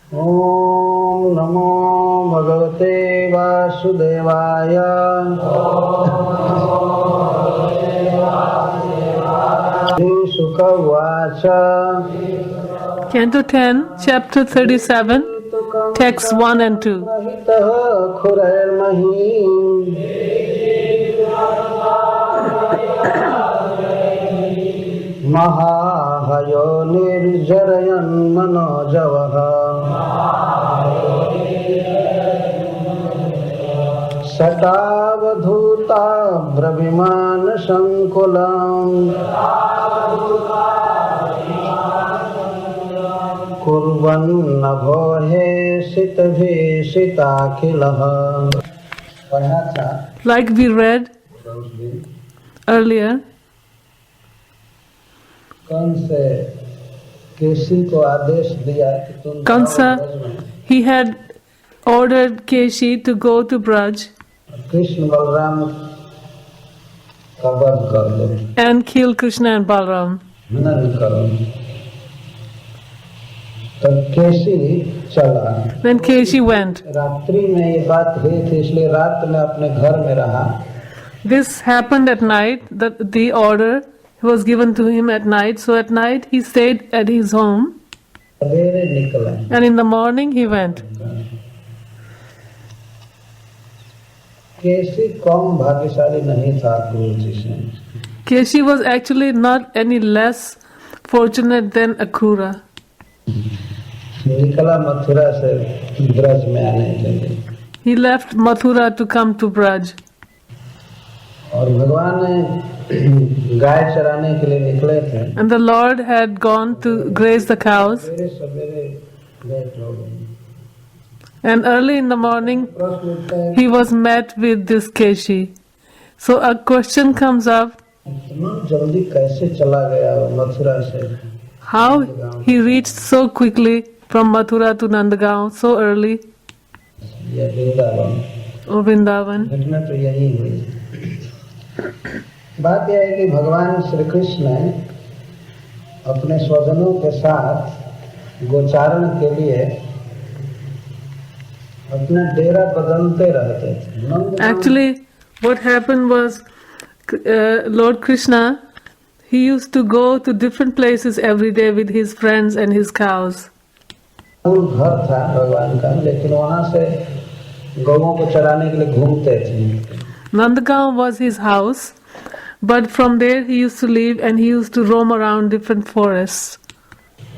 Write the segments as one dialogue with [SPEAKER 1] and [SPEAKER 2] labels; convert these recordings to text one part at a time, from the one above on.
[SPEAKER 1] ओम नमो भगवते वासुदेवाय। श्रीशुक उवाच।
[SPEAKER 2] Canto 10, Chapter 37, Texts 1 and 2.
[SPEAKER 1] महाहयो निर्जरयन् मनोजवः सटावधूता ब्रविमान संकुलम् कुर्वन्नभो हे सितभीषिताखिलः। पढ़ा था
[SPEAKER 2] Like we read earlier,
[SPEAKER 1] कौन से केसी को आदेश दिया कि तुम
[SPEAKER 2] Kansa, he had ordered Keshi to go to Braj
[SPEAKER 1] Krishna Balram का वध कर दो,
[SPEAKER 2] and kill Krishna and Balram.
[SPEAKER 1] हनन करो। तो केसी चला।
[SPEAKER 2] Then Keshi went.
[SPEAKER 1] रात्रि में ये बात हुई थी, इसलिए रात में अपने घर में रहा।
[SPEAKER 2] This happened at night, that the order was given to him at night. So at night he stayed at his home
[SPEAKER 1] सवेरे निकला।
[SPEAKER 2] and in the morning he went.
[SPEAKER 1] केसी कम भाग्यशाली नहीं था गुरु जी से।
[SPEAKER 2] Keshi was actually not any less fortunate than Akrura.
[SPEAKER 1] निकला मथुरा से ब्रज में आने के लिए,
[SPEAKER 2] He left Mathura to come to Braj.
[SPEAKER 1] और भगवान ने गाय चराने के लिए निकले थे।
[SPEAKER 2] And the Lord had gone to graze the cows.
[SPEAKER 1] सवेरे सवेरे लेट हो गए।
[SPEAKER 2] And early in the morning,
[SPEAKER 1] प्रश्न उठता है,
[SPEAKER 2] he was met with this Keshi. So a question comes up,
[SPEAKER 1] इतना जल्दी कैसे चला गया वो मथुरा से?
[SPEAKER 2] how he reached so quickly from Mathura to Nandagaon so early,
[SPEAKER 1] ये वृंदावन।
[SPEAKER 2] or Vrindavan.
[SPEAKER 1] घटना तो यही हुई। बात यह है कि भगवान श्री कृष्ण अपने स्वजनों के साथ गोचारण के लिए अपना डेरा बदलते रहते थे। Nandgaon
[SPEAKER 2] Actually, what happened was Lord Krishna, he used to go to different places every day with his friends and his cows.
[SPEAKER 1] घर था भगवान का, लेकिन वहां से गौओं को चराने के लिए घूमते थे।
[SPEAKER 2] Nandagaon was his house, but from there he used to live and he used to roam around different forests.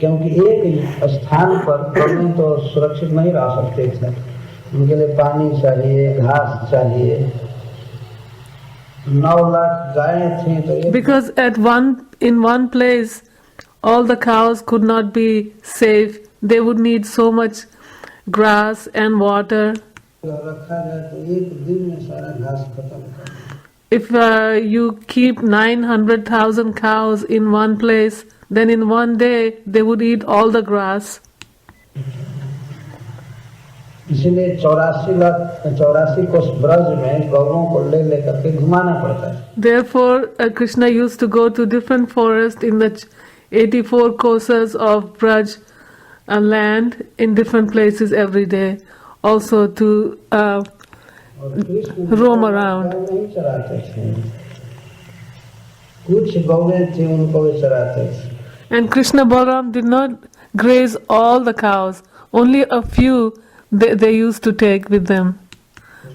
[SPEAKER 1] क्योंकि एक स्थान पर कौवे तो सुरक्षित नहीं रह सकते थे, उनके लिए पानी चाहिए, घास चाहिए। 9 लाख गायें थी तो
[SPEAKER 2] Because in one place all the cows could not be safe. They would need so much grass and water.
[SPEAKER 1] रखा जाए तो एक दिन में सारा घास खत्म कर।
[SPEAKER 2] If you keep 900,000 cows in one place, then in one day they would eat all the grass.
[SPEAKER 1] इसलिए 84 कोस ब्रज में गौओं को ले लेकर के घुमाना पड़ता है।
[SPEAKER 2] Therefore, Krishna used to go to different forests in the 84 kosas of Braj land in different places every day, also to
[SPEAKER 1] और कृष्ण
[SPEAKER 2] roam around.
[SPEAKER 1] गाय नहीं चराते थे, कुछ गौएं थी उनको भी चराते थे।
[SPEAKER 2] And Krishna Balaram did not graze all the cows, only a few they used to take with them.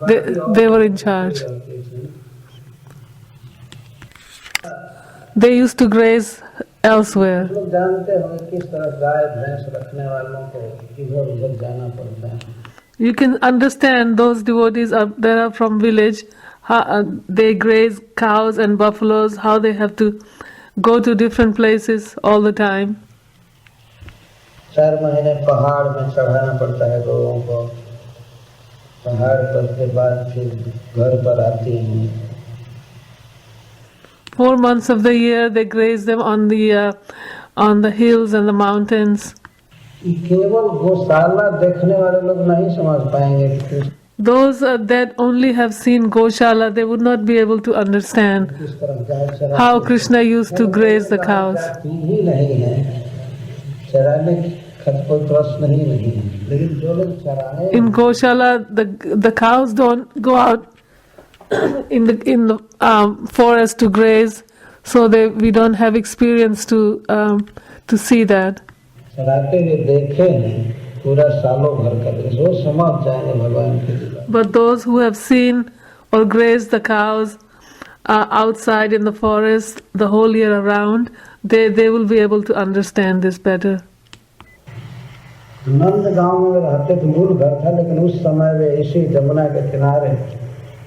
[SPEAKER 2] They were in charge. They used to graze elsewhere.
[SPEAKER 1] लोग जानते होंगे किस तरह गाय भैंस रखने वालों को इधर उधर जाना पड़ता है।
[SPEAKER 2] You can understand those devotees that are from village, how they graze cows and buffaloes, how they have to go to different places all the time.
[SPEAKER 1] 4 महीने पहाड़ में चढ़ाना पड़ता है गौओं को, पहाड़ पर के बाद फिर घर पर आती हैं।
[SPEAKER 2] 4 months of the year they graze them on the hills and the mountains.
[SPEAKER 1] केवल गौशाला देखने वाले लोग नहीं समझ पाएंगे कि
[SPEAKER 2] Those that only have seen Goshala, they would not be able to understand
[SPEAKER 1] किस तरह गाय चरा
[SPEAKER 2] how Krishna used to graze the cows.
[SPEAKER 1] ही नहीं है, चराने कोई प्रश्न ही नहीं है, लेकिन जो लोग चराने
[SPEAKER 2] In Goshala, the cows don't go out in the forest to graze, so we don't have experience to see that.
[SPEAKER 1] चराते हुए देखे हैं पूरा सालों भर का दृश्य, वो समझ जाएंगे भगवान के लिए।
[SPEAKER 2] But those who have seen or grazed the cows outside in the forest the whole year around, they will be able to understand this better.
[SPEAKER 1] नंद गांव में रहते थे, मूल घर था, लेकिन उस समय वे इसी जमुना के किनारे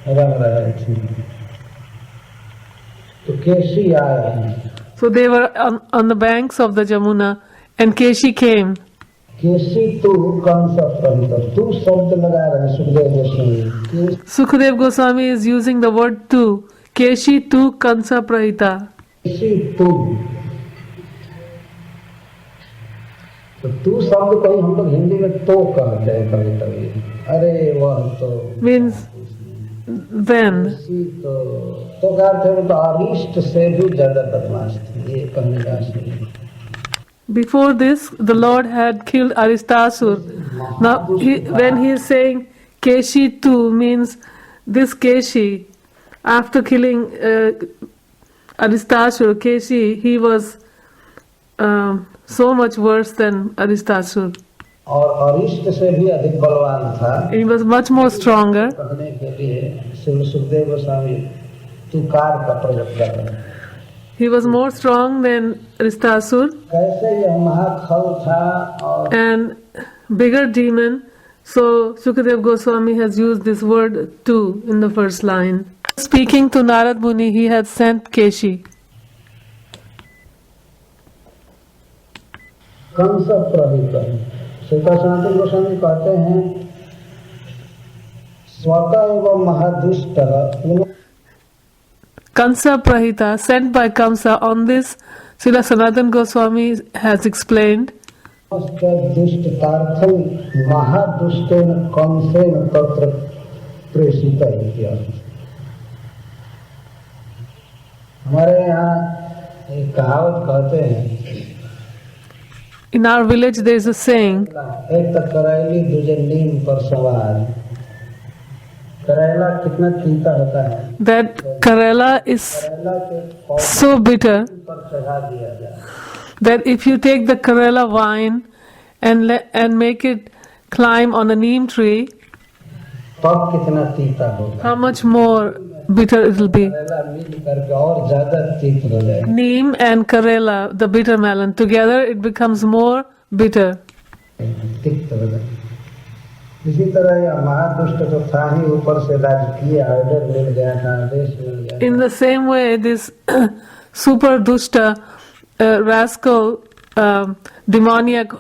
[SPEAKER 1] रह रहे थे। तो केशी आया।
[SPEAKER 2] So they were on the banks of the Jamuna, and Keshi came.
[SPEAKER 1] केशी तू कौन सा पंथ, तू शब्द लगा रहे Sukhdev Goswami.
[SPEAKER 2] Sukadev Goswami is using the word tu. Keshi tu kansa prahita.
[SPEAKER 1] केशी तू, तो तू शब्द को हम लोग हिंदी में तो कहते हैं कभी कभी। अरे वह तो
[SPEAKER 2] Means then.
[SPEAKER 1] तो क्या थे, वो तो अरिष्ट से भी ज्यादा बदमाश थे, ये कहने का सही।
[SPEAKER 2] Before this, the Lord had killed Aristasur. Now, when he is saying Keshi tu, means this Keshi, after killing Aristasur, Keshi, he was so much worse than Aristasur.
[SPEAKER 1] और अरिष्ट से भी अधिक बलवान था।
[SPEAKER 2] He was much more stronger.
[SPEAKER 1] कहने के लिए सुखदेव गोस्वामी तू कार का प्रयोग कर रहे हैं।
[SPEAKER 2] He was more strong than Aristasur
[SPEAKER 1] कैसे यह महाखल था और
[SPEAKER 2] and bigger demon. So Sukadev Goswami has used this word tu in the first line. Speaking to Narad Muni, he had sent Keshi.
[SPEAKER 1] Kans प्रहित, श्रीका Sanatan Goswami कहते हैं स्वतः एवं महादुष्ट
[SPEAKER 2] Kansa Prahita, sent by Kamsa. On this, Srila Sanatan Goswami has explained,
[SPEAKER 1] दुष्टार्थम महादुष्टेन कंसेन तत्र प्रेषित है। हमारे यहाँ एक कहावत कहते हैं,
[SPEAKER 2] in our village there is a saying,
[SPEAKER 1] एक तो करैली दूजे नीम पर सवार। करेला कितना तीता होता है,
[SPEAKER 2] that Karela is
[SPEAKER 1] करेला के
[SPEAKER 2] so bitter
[SPEAKER 1] पर चढ़ा दिया जाए,
[SPEAKER 2] that if you take the Karela vine and make it climb on a neem tree,
[SPEAKER 1] तब कितना तीता होगा।
[SPEAKER 2] how much more bitter it will be.
[SPEAKER 1] करेला मिल करके और ज्यादा तीत हो जाए।
[SPEAKER 2] Neem and Karela, the bitter melon, together it becomes more bitter.
[SPEAKER 1] तिक्त हो जाए। इसी तरह यह महादुष्ट तो था ही, ऊपर से राजकीय ऑर्डर मिल गया था, आदेश मिल गया।
[SPEAKER 2] In the same way, this super dushta, rascal, demoniac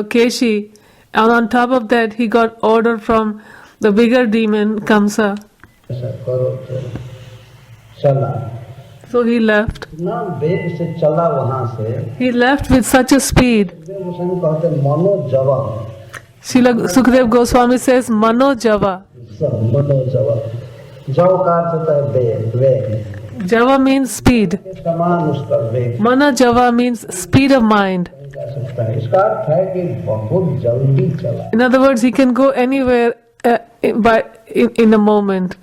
[SPEAKER 2] Keshi, and on top of that, he got order from the bigger demon Kamsa.
[SPEAKER 1] ऐसा करो तो चला,
[SPEAKER 2] So he left.
[SPEAKER 1] इतना वेग से चला वहां से।
[SPEAKER 2] He left with such a speed.
[SPEAKER 1] उसमें कहते मनोजवा,
[SPEAKER 2] Srila Sukadev Goswami says, Mano Java.
[SPEAKER 1] मनोजवा, जव का अर्थ होता है वेग, वेग
[SPEAKER 2] Java means speed.
[SPEAKER 1] समान उसका वेग
[SPEAKER 2] Mana Java means speed of mind.
[SPEAKER 1] जा सकता है। इसका अर्थ है कि बहुत जल्दी चला।
[SPEAKER 2] In other words, he can go anywhere in a moment.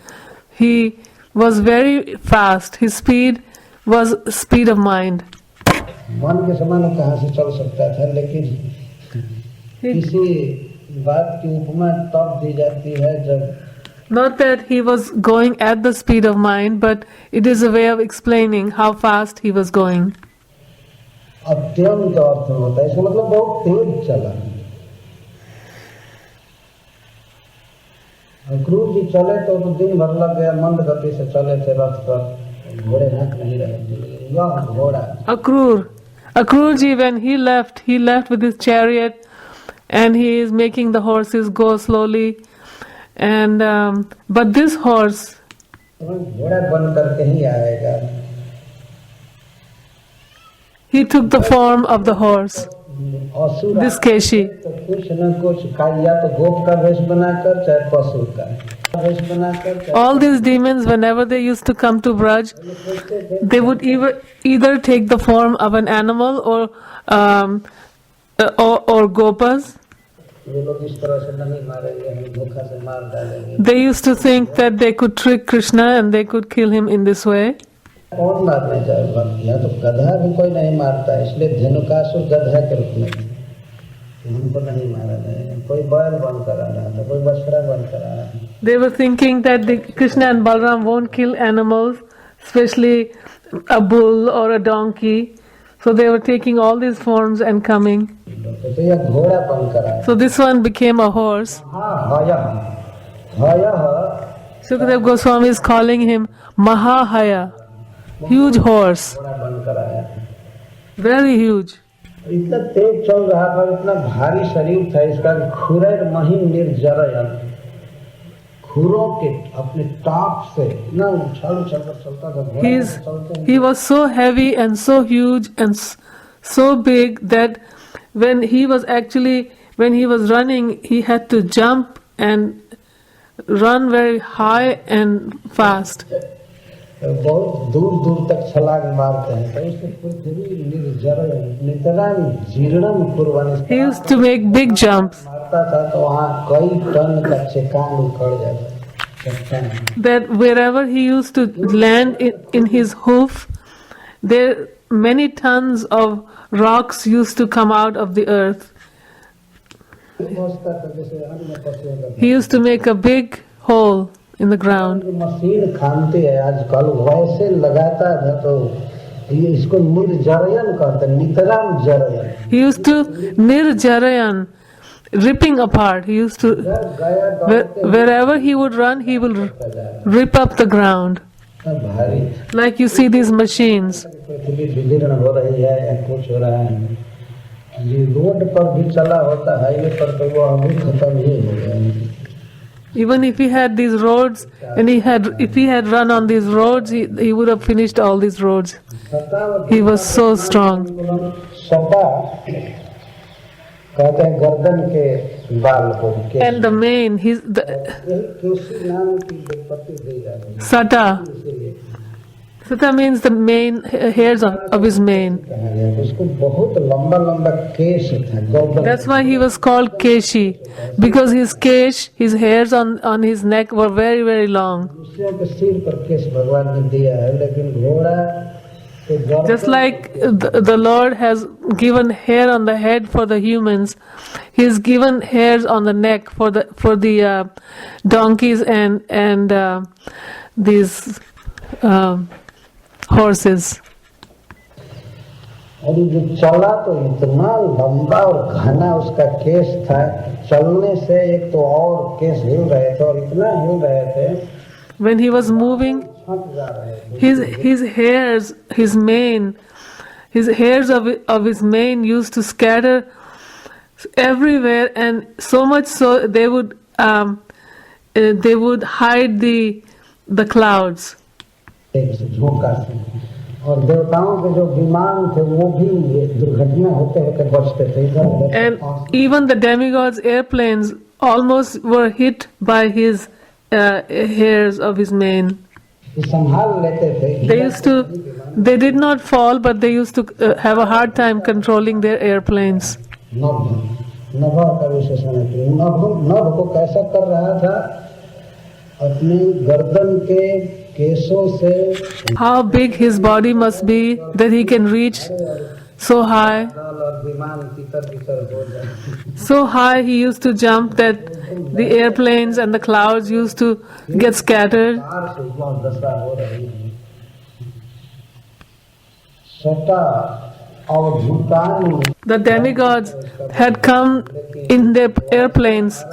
[SPEAKER 2] He was very fast. His speed was speed of mind.
[SPEAKER 1] मन के समान कहाँ से चल सकता था, लेकिन किसी बात की उपमा तब दी जाती है जब
[SPEAKER 2] Not that he was going at the speed of mind, but it is a way of explaining how fast he was going.
[SPEAKER 1] अत्यंत अर्थ होता है, इसका मतलब बहुत तेज चला। क्रूर जी चले तो दिन भर लग गया, मंद गति से चले थे रथ पर, घोड़े हाथ नहीं रहे। यह घोड़ा
[SPEAKER 2] Akrurji, when he left with his chariot, and he is making the horses go slowly. And but this horse,
[SPEAKER 1] घोड़ा बन करके ही आएगा।
[SPEAKER 2] he took the form of the horse.
[SPEAKER 1] असुर
[SPEAKER 2] This Keshi.
[SPEAKER 1] तो कुछ न कुछ का, या तो गोप का वेश बनाकर, चाहे पशु का वेश बनाकर।
[SPEAKER 2] All these demons, whenever they used to come to Braj, they would either take the form of an animal or or gopas.
[SPEAKER 1] ये लोग इस तरह से नहीं मारेंगे, हम धोखा से मार डालेंगे।
[SPEAKER 2] They used to think that they could trick Krishna and they could kill him in this way.
[SPEAKER 1] कौन मारने जाएगा? यहाँ तो गधा भी कोई नहीं मारता, इसलिए धेनुकासुर गधा के रूप में हमको नहीं मारा जाएगा। कोई बैल बन कर आ रहा था, कोई बछड़ा बन कर आ रहा था।
[SPEAKER 2] They were thinking that Krishna and Balram won't kill animals, especially a bull or a donkey. So they were taking all these forms and coming.
[SPEAKER 1] तो ये घोड़ा बन कर आया।
[SPEAKER 2] So this one became a horse. Sukadev Goswami is calling him Mahahaya, huge horse,
[SPEAKER 1] घोड़ा बन कर आया।
[SPEAKER 2] very huge.
[SPEAKER 1] इतना तेज चल रहा था, इतना भारी शरीर था इसका, खुरैर महीन निर्जरयन, खुरों के अपने टॉप से इतना उछाल उछाल कर चलता था।
[SPEAKER 2] He was so heavy and so huge and so big that when he was running, he had to jump and run very high and fast.
[SPEAKER 1] बहुत दूर दूर तक छलांग मारते हैं, तो उससे पृथ्वी निर्जरयन नितराम जीर्णम कुर्वन्।
[SPEAKER 2] He used to make big jumps.
[SPEAKER 1] मारता था तो वहाँ कई टन का चट्टान उखड़ जाता।
[SPEAKER 2] That wherever he used to land in his hoof, there many tons of rocks used to come out of the earth. He used to make a big hole in the ground.
[SPEAKER 1] Machine खानते हैं आजकल, वैसे लगाता था तो ये इसको निर्जरयन कहते हैं, नितराम जरयन।
[SPEAKER 2] He used to nirjarayan, ripping apart. He used to wherever he would run, he will rip up the ground.
[SPEAKER 1] भारी
[SPEAKER 2] Like you see these machines.
[SPEAKER 1] पृथ्वी विदीर्ण हो रही है या कुछ हो रहा है, ये रोड पर भी चला होता, हाईवे पर, तो वो अभी खत्म ही हो गया।
[SPEAKER 2] Even if he had these roads and if he had run on these roads, he would have finished all these roads. He was so strong.
[SPEAKER 1] सटा कहते हैं गर्दन के बाल को,
[SPEAKER 2] And the mane,
[SPEAKER 1] केसी नाम की उत्पत्ति दी जा रही है।
[SPEAKER 2] Sata. Sata means the mane, hairs of his mane.
[SPEAKER 1] उसको बहुत लंबा लंबा केश था, गर्दन।
[SPEAKER 2] That's why he was called Keshi, because his hairs on his neck were very, very long.
[SPEAKER 1] दूसरों के सिर पर केश भगवान ने दिया है, लेकिन घोड़ा के गर्दन।
[SPEAKER 2] Just like the Lord has given hair on the head for the humans, He's given hairs on the neck for the donkeys and these horses.
[SPEAKER 1] और जो चला तो इतना लंबा और घना उसका केश था, चलने से एक तो और केश हिल रहे थे और इतना हिल रहे थे।
[SPEAKER 2] When he was moving, his hairs, his mane, his hairs of his mane used to scatter everywhere, and so much so they would hide the clouds.
[SPEAKER 1] झोंका से, और देवताओं के जो विमान थे वो भी दुर्घटना होते होते बचते थे।
[SPEAKER 2] And even the demigods' airplanes almost were hit by his hairs of his mane.
[SPEAKER 1] संभाल लेते थे।
[SPEAKER 2] They did not fall, but they used to have a hard time controlling their airplanes.
[SPEAKER 1] नभ का विशेषण है, नभ को कैसा कर रहा था, अपनी गर्दन के केशों से।
[SPEAKER 2] How big his body must be that he can reach so high. So high he used to jump that the airplanes and the clouds used to get scattered. The demigods had come in their airplanes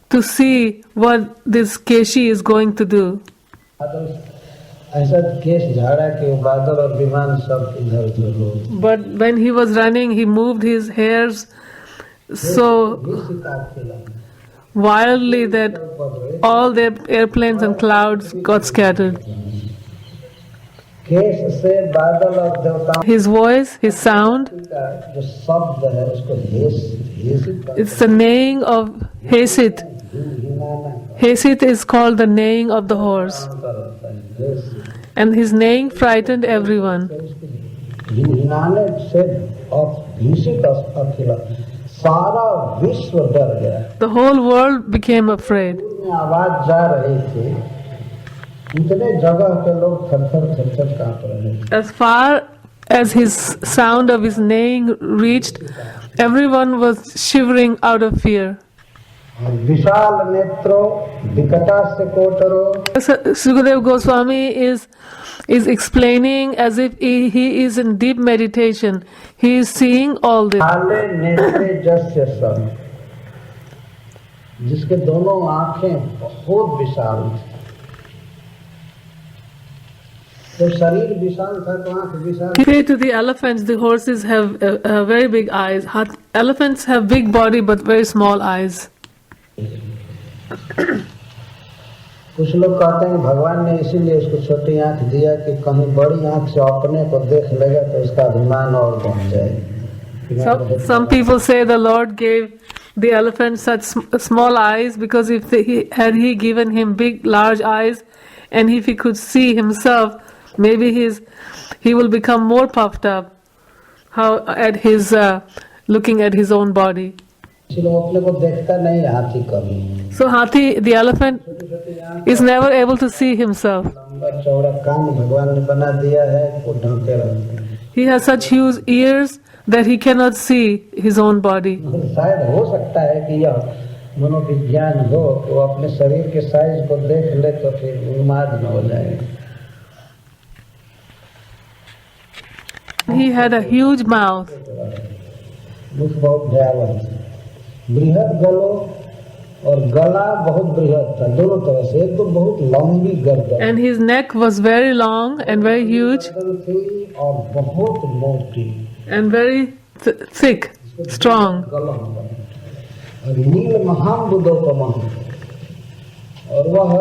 [SPEAKER 2] to see what this Keshi is going to do. But when he was running, he moved his hairs so wildly that all their airplanes and clouds got scattered. His voice, his sound, it's the neighing of Hesit. Hesit is called the neighing of the horse. And his neighing frightened everyone.
[SPEAKER 1] Himalaya से भीषित अखिल, सारा विश्व डर गया।
[SPEAKER 2] The whole world became afraid.
[SPEAKER 1] में आवाज जा रही थी, इतने जगह के लोग थर-थर कांप रहे थे।
[SPEAKER 2] As far as his sound of his neighing reached, everyone was shivering out of fear.
[SPEAKER 1] और विशाल नेत्रों, विकटास्य कोटरों,
[SPEAKER 2] Sukadeva Goswami is explaining as if he is in deep meditation. He is seeing all this.
[SPEAKER 1] काले नेत्रे जस्य सब, जिसके दोनों आंखें बहुत विशाल थी। तो शरीर विशाल था तो आंख विशाल।
[SPEAKER 2] He said to the elephants, the horses have very big eyes. Elephants have big body but very small eyes.
[SPEAKER 1] कुछ लोग कहते हैं भगवान ने इसीलिए उसको छोटी आंख दिया कि कहीं बड़ी आंख से अपने को देख लेगा तो उसका अभिमान और बढ़ जाएगा।
[SPEAKER 2] Some people say the Lord gave the elephant such small eyes because if had he given him big, large eyes, and if he could see himself, maybe he will become more puffed up. How at his looking at his own body.
[SPEAKER 1] इसलिए वो अपने को देखता नहीं हाथी कभी।
[SPEAKER 2] So Hathi, the elephant, is never able to see himself.
[SPEAKER 1] लंबा चौड़ा कान भगवान ने बना दिया है, वो ढंके रहते हैं।
[SPEAKER 2] He has such huge ears that he cannot see his own body.
[SPEAKER 1] शायद हो सकता है कि यह मनोविज्ञान हो तो वो अपने शरीर के साइज को देख ले तो फिर उन्माद न हो जाए।
[SPEAKER 2] He had a huge mouth.
[SPEAKER 1] मुख बहुत भयावह, बृहद गलो, और गला बहुत बृहद था दोनों तरह से। एक तो बहुत लंबी गर्दन
[SPEAKER 2] And his neck was very long and very huge
[SPEAKER 1] थी और बहुत मोटी,
[SPEAKER 2] and very thick, strong.
[SPEAKER 1] और नील महाबुदोपम, और वह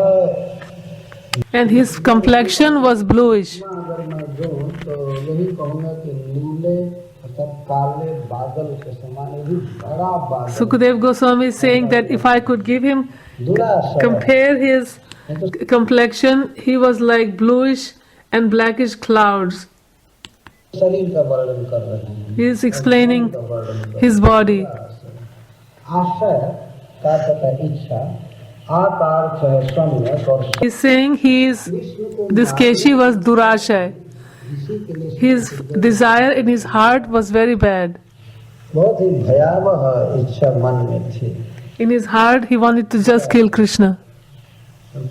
[SPEAKER 2] And his complexion was bluish.
[SPEAKER 1] अगर मैं दूं तो यही कहूँगा कि नीले अर्थात काले बादल के समान, यही बड़ा बादल।
[SPEAKER 2] Sukadev Goswami is saying that if I could give him, compare his complexion, he was like bluish and blackish clouds.
[SPEAKER 1] शरीर का वर्णन कर रहे हैं।
[SPEAKER 2] He is explaining his body.
[SPEAKER 1] आशय का तथा इच्छा, आकार्थ है सम्यक, और
[SPEAKER 2] He is saying this Keshi was Durashay. His desire in his heart was very bad.
[SPEAKER 1] बहुत ही भयावह इच्छा मन में थी।
[SPEAKER 2] In his heart, he wanted to just kill Krishna.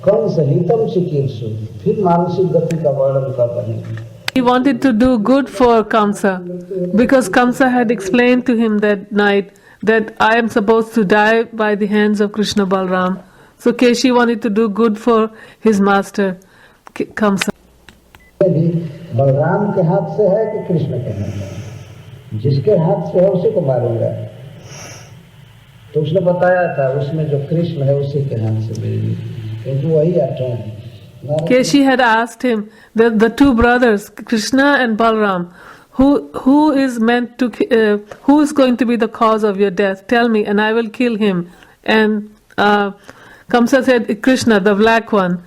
[SPEAKER 1] Kans हितम चिकीर्षु, फिर मानसिक गति का वर्णन कर रहे हैं।
[SPEAKER 2] He wanted to do good for Kamsa because Kamsa had explained to him that night that I am supposed to die by the hands of Krishna Balram. So Keshi wanted to do good for his master, Kamsa.
[SPEAKER 1] भी बलराम के हाथ से है कि कृष्ण के हाथ से? जिसके हाथ से है उसी को मारूंगा। तो उसने बताया था उसमें जो कृष्ण है उसी के हाथ से मेरी, क्योंकि वही अटैन है।
[SPEAKER 2] Keshi had asked him that the two brothers, Krishna and Balram, who is meant to, who is going to be the cause of your death? Tell me, and I will kill him. And Kamsa said, Krishna, the black one.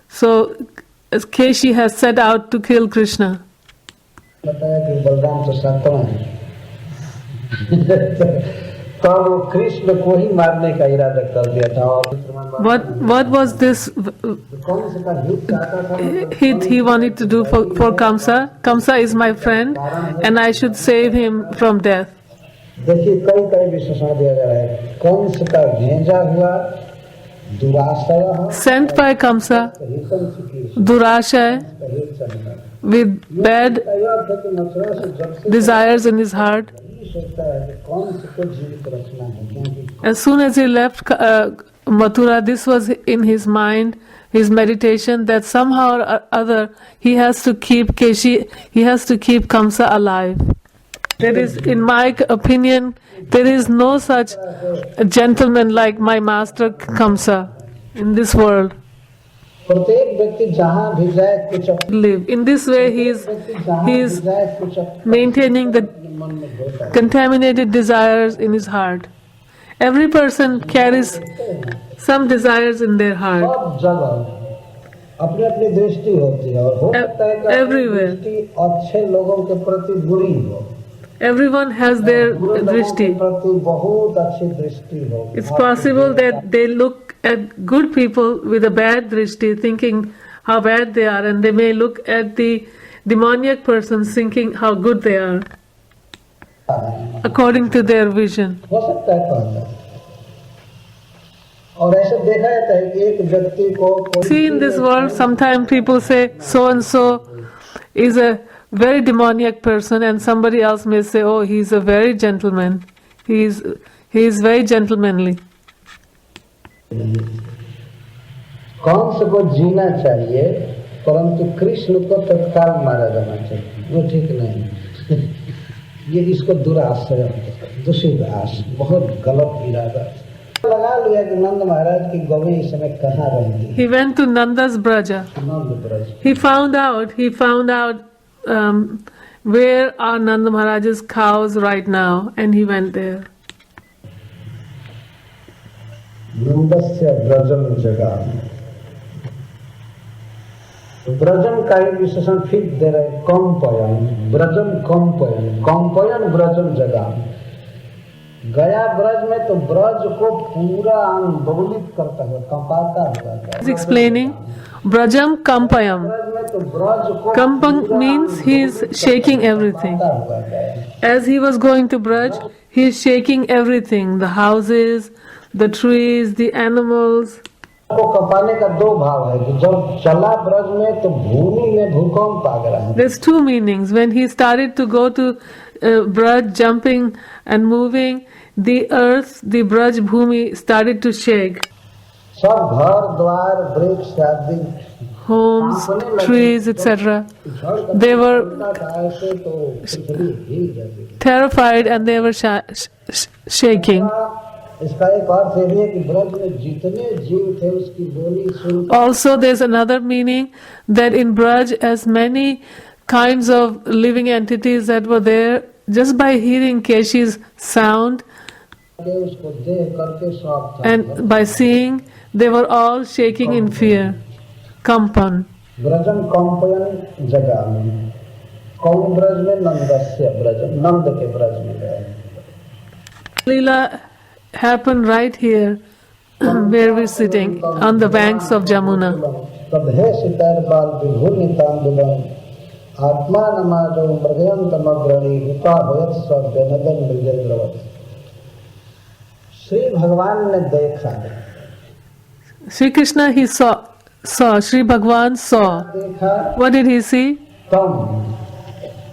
[SPEAKER 2] So Keshi has set out to kill Krishna.
[SPEAKER 1] बताया कि बलराम तो सातवां है। तो वो कृष्ण को ही मारने का इरादा कर दिया था। और
[SPEAKER 2] What was this
[SPEAKER 1] कौन से का हित चाहता था?
[SPEAKER 2] he wanted to do for Kamsa? Kamsa is my friend and I should save him from death.
[SPEAKER 1] देखिए कई विशेषण दिया जा रहा है। कंस का भेजा हुआ दुराशय,
[SPEAKER 2] Sent by Kamsa, Durashay, with bad desires in his heart. As soon as he left Mathura, this was in his mind, his meditation, that somehow or other he has to keep Keshi, he has to keep Kamsa alive. There is, in my opinion, there is no such gentleman like my master Kamsa in this world.
[SPEAKER 1] प्रत्येक व्यक्ति जहाँ भी जाए कुछ
[SPEAKER 2] Live. In this way, he is maintaining the contaminated desires in his heart. Every person carries some desires in their heart.
[SPEAKER 1] सब जगह अपनी अपनी दृष्टि होती है और हो सकता है कि अपनी
[SPEAKER 2] Everywhere.
[SPEAKER 1] दृष्टि अच्छे लोगों के प्रति बुरी हो,
[SPEAKER 2] Everyone has their
[SPEAKER 1] बुरे लोगों
[SPEAKER 2] drishti.
[SPEAKER 1] के प्रति बहुत अच्छी दृष्टि हो।
[SPEAKER 2] It's possible that they look at good people with a bad drishti, thinking how bad they are, and they may look at the demoniac persons thinking how good they are, according to their vision.
[SPEAKER 1] हो सकता है पहले। और ऐसे देखा जाता है कि एक व्यक्ति को कोई
[SPEAKER 2] See, in this world, sometimes people say so and so is a very demoniac person, and somebody else may say, oh, he's a very gentleman. He is very gentlemanly.
[SPEAKER 1] Kans को जीना चाहिए, परंतु कृष्ण को तत्काल मारा जाना चाहिए, वो ठीक नहीं। ये इसको दुराश्रय, दूषित आश, बहुत गलत इरादा लगा लिया कि नंद महाराज की गौएं इस समय कहाँ रहती है।
[SPEAKER 2] He went to Nanda's Braja.
[SPEAKER 1] Nand Braj
[SPEAKER 2] He found out where are Nanda Maharaj's cows right now, and he went there.
[SPEAKER 1] नंदस्य ब्रजम जगह, ब्रजम का ही विशेषण फिर दे रहे, कंपयन, ब्रजम कंपयन, कंपयन ब्रजम जगह। गया ब्रज में तो ब्रज को पूरा आंदोलित करता हुआ, कंपाता हुआ गया।
[SPEAKER 2] He's explaining Brajam Kampayam.
[SPEAKER 1] Braj में तो ब्रज को
[SPEAKER 2] Kampang
[SPEAKER 1] पूरा
[SPEAKER 2] means he is shaking everything.
[SPEAKER 1] कंपाता हुआ गया।
[SPEAKER 2] As he was going to Braj, he is shaking everything, the houses, the trees, the animals.
[SPEAKER 1] को कपाने का दो भाव है कि जब चला ब्रज में तो भूमि में भूकंप आ गया।
[SPEAKER 2] There's two meanings. When he started to go to Braj, jumping and moving, the earth, the Braj Bhumi started to shake.
[SPEAKER 1] सब घर द्वार वृक्ष आदि
[SPEAKER 2] Homes, trees, etc. They were terrified and they were shaking.
[SPEAKER 1] इसका एक अर्थ ये भी है कि ब्रज में जितने जीव थे उसकी बोली सुन
[SPEAKER 2] Also, there's another meaning that in Braj, as many kinds of living entities that were there, just by hearing Keshi's sound
[SPEAKER 1] के उसको देख करके सब था।
[SPEAKER 2] and by seeing, they were all shaking in fear. Kampan.
[SPEAKER 1] ब्रजम कंपयन जगह में, कौन ब्रज में? नंदस्य ब्रज, नंद के ब्रज में गए।
[SPEAKER 2] Leela happened right here where we're sitting on the banks of Jamuna.
[SPEAKER 1] तब हे सितार बाल विभुनितांबुलम आत्मा नमाजो मृगयंतमग्रणी हुता होयत सब बेनदन मृगद्रवत। श्री भगवान ने देखा,
[SPEAKER 2] Sri Krishna, he saw. Sri Bhagwan saw.
[SPEAKER 1] देखा
[SPEAKER 2] What did he see?
[SPEAKER 1] तम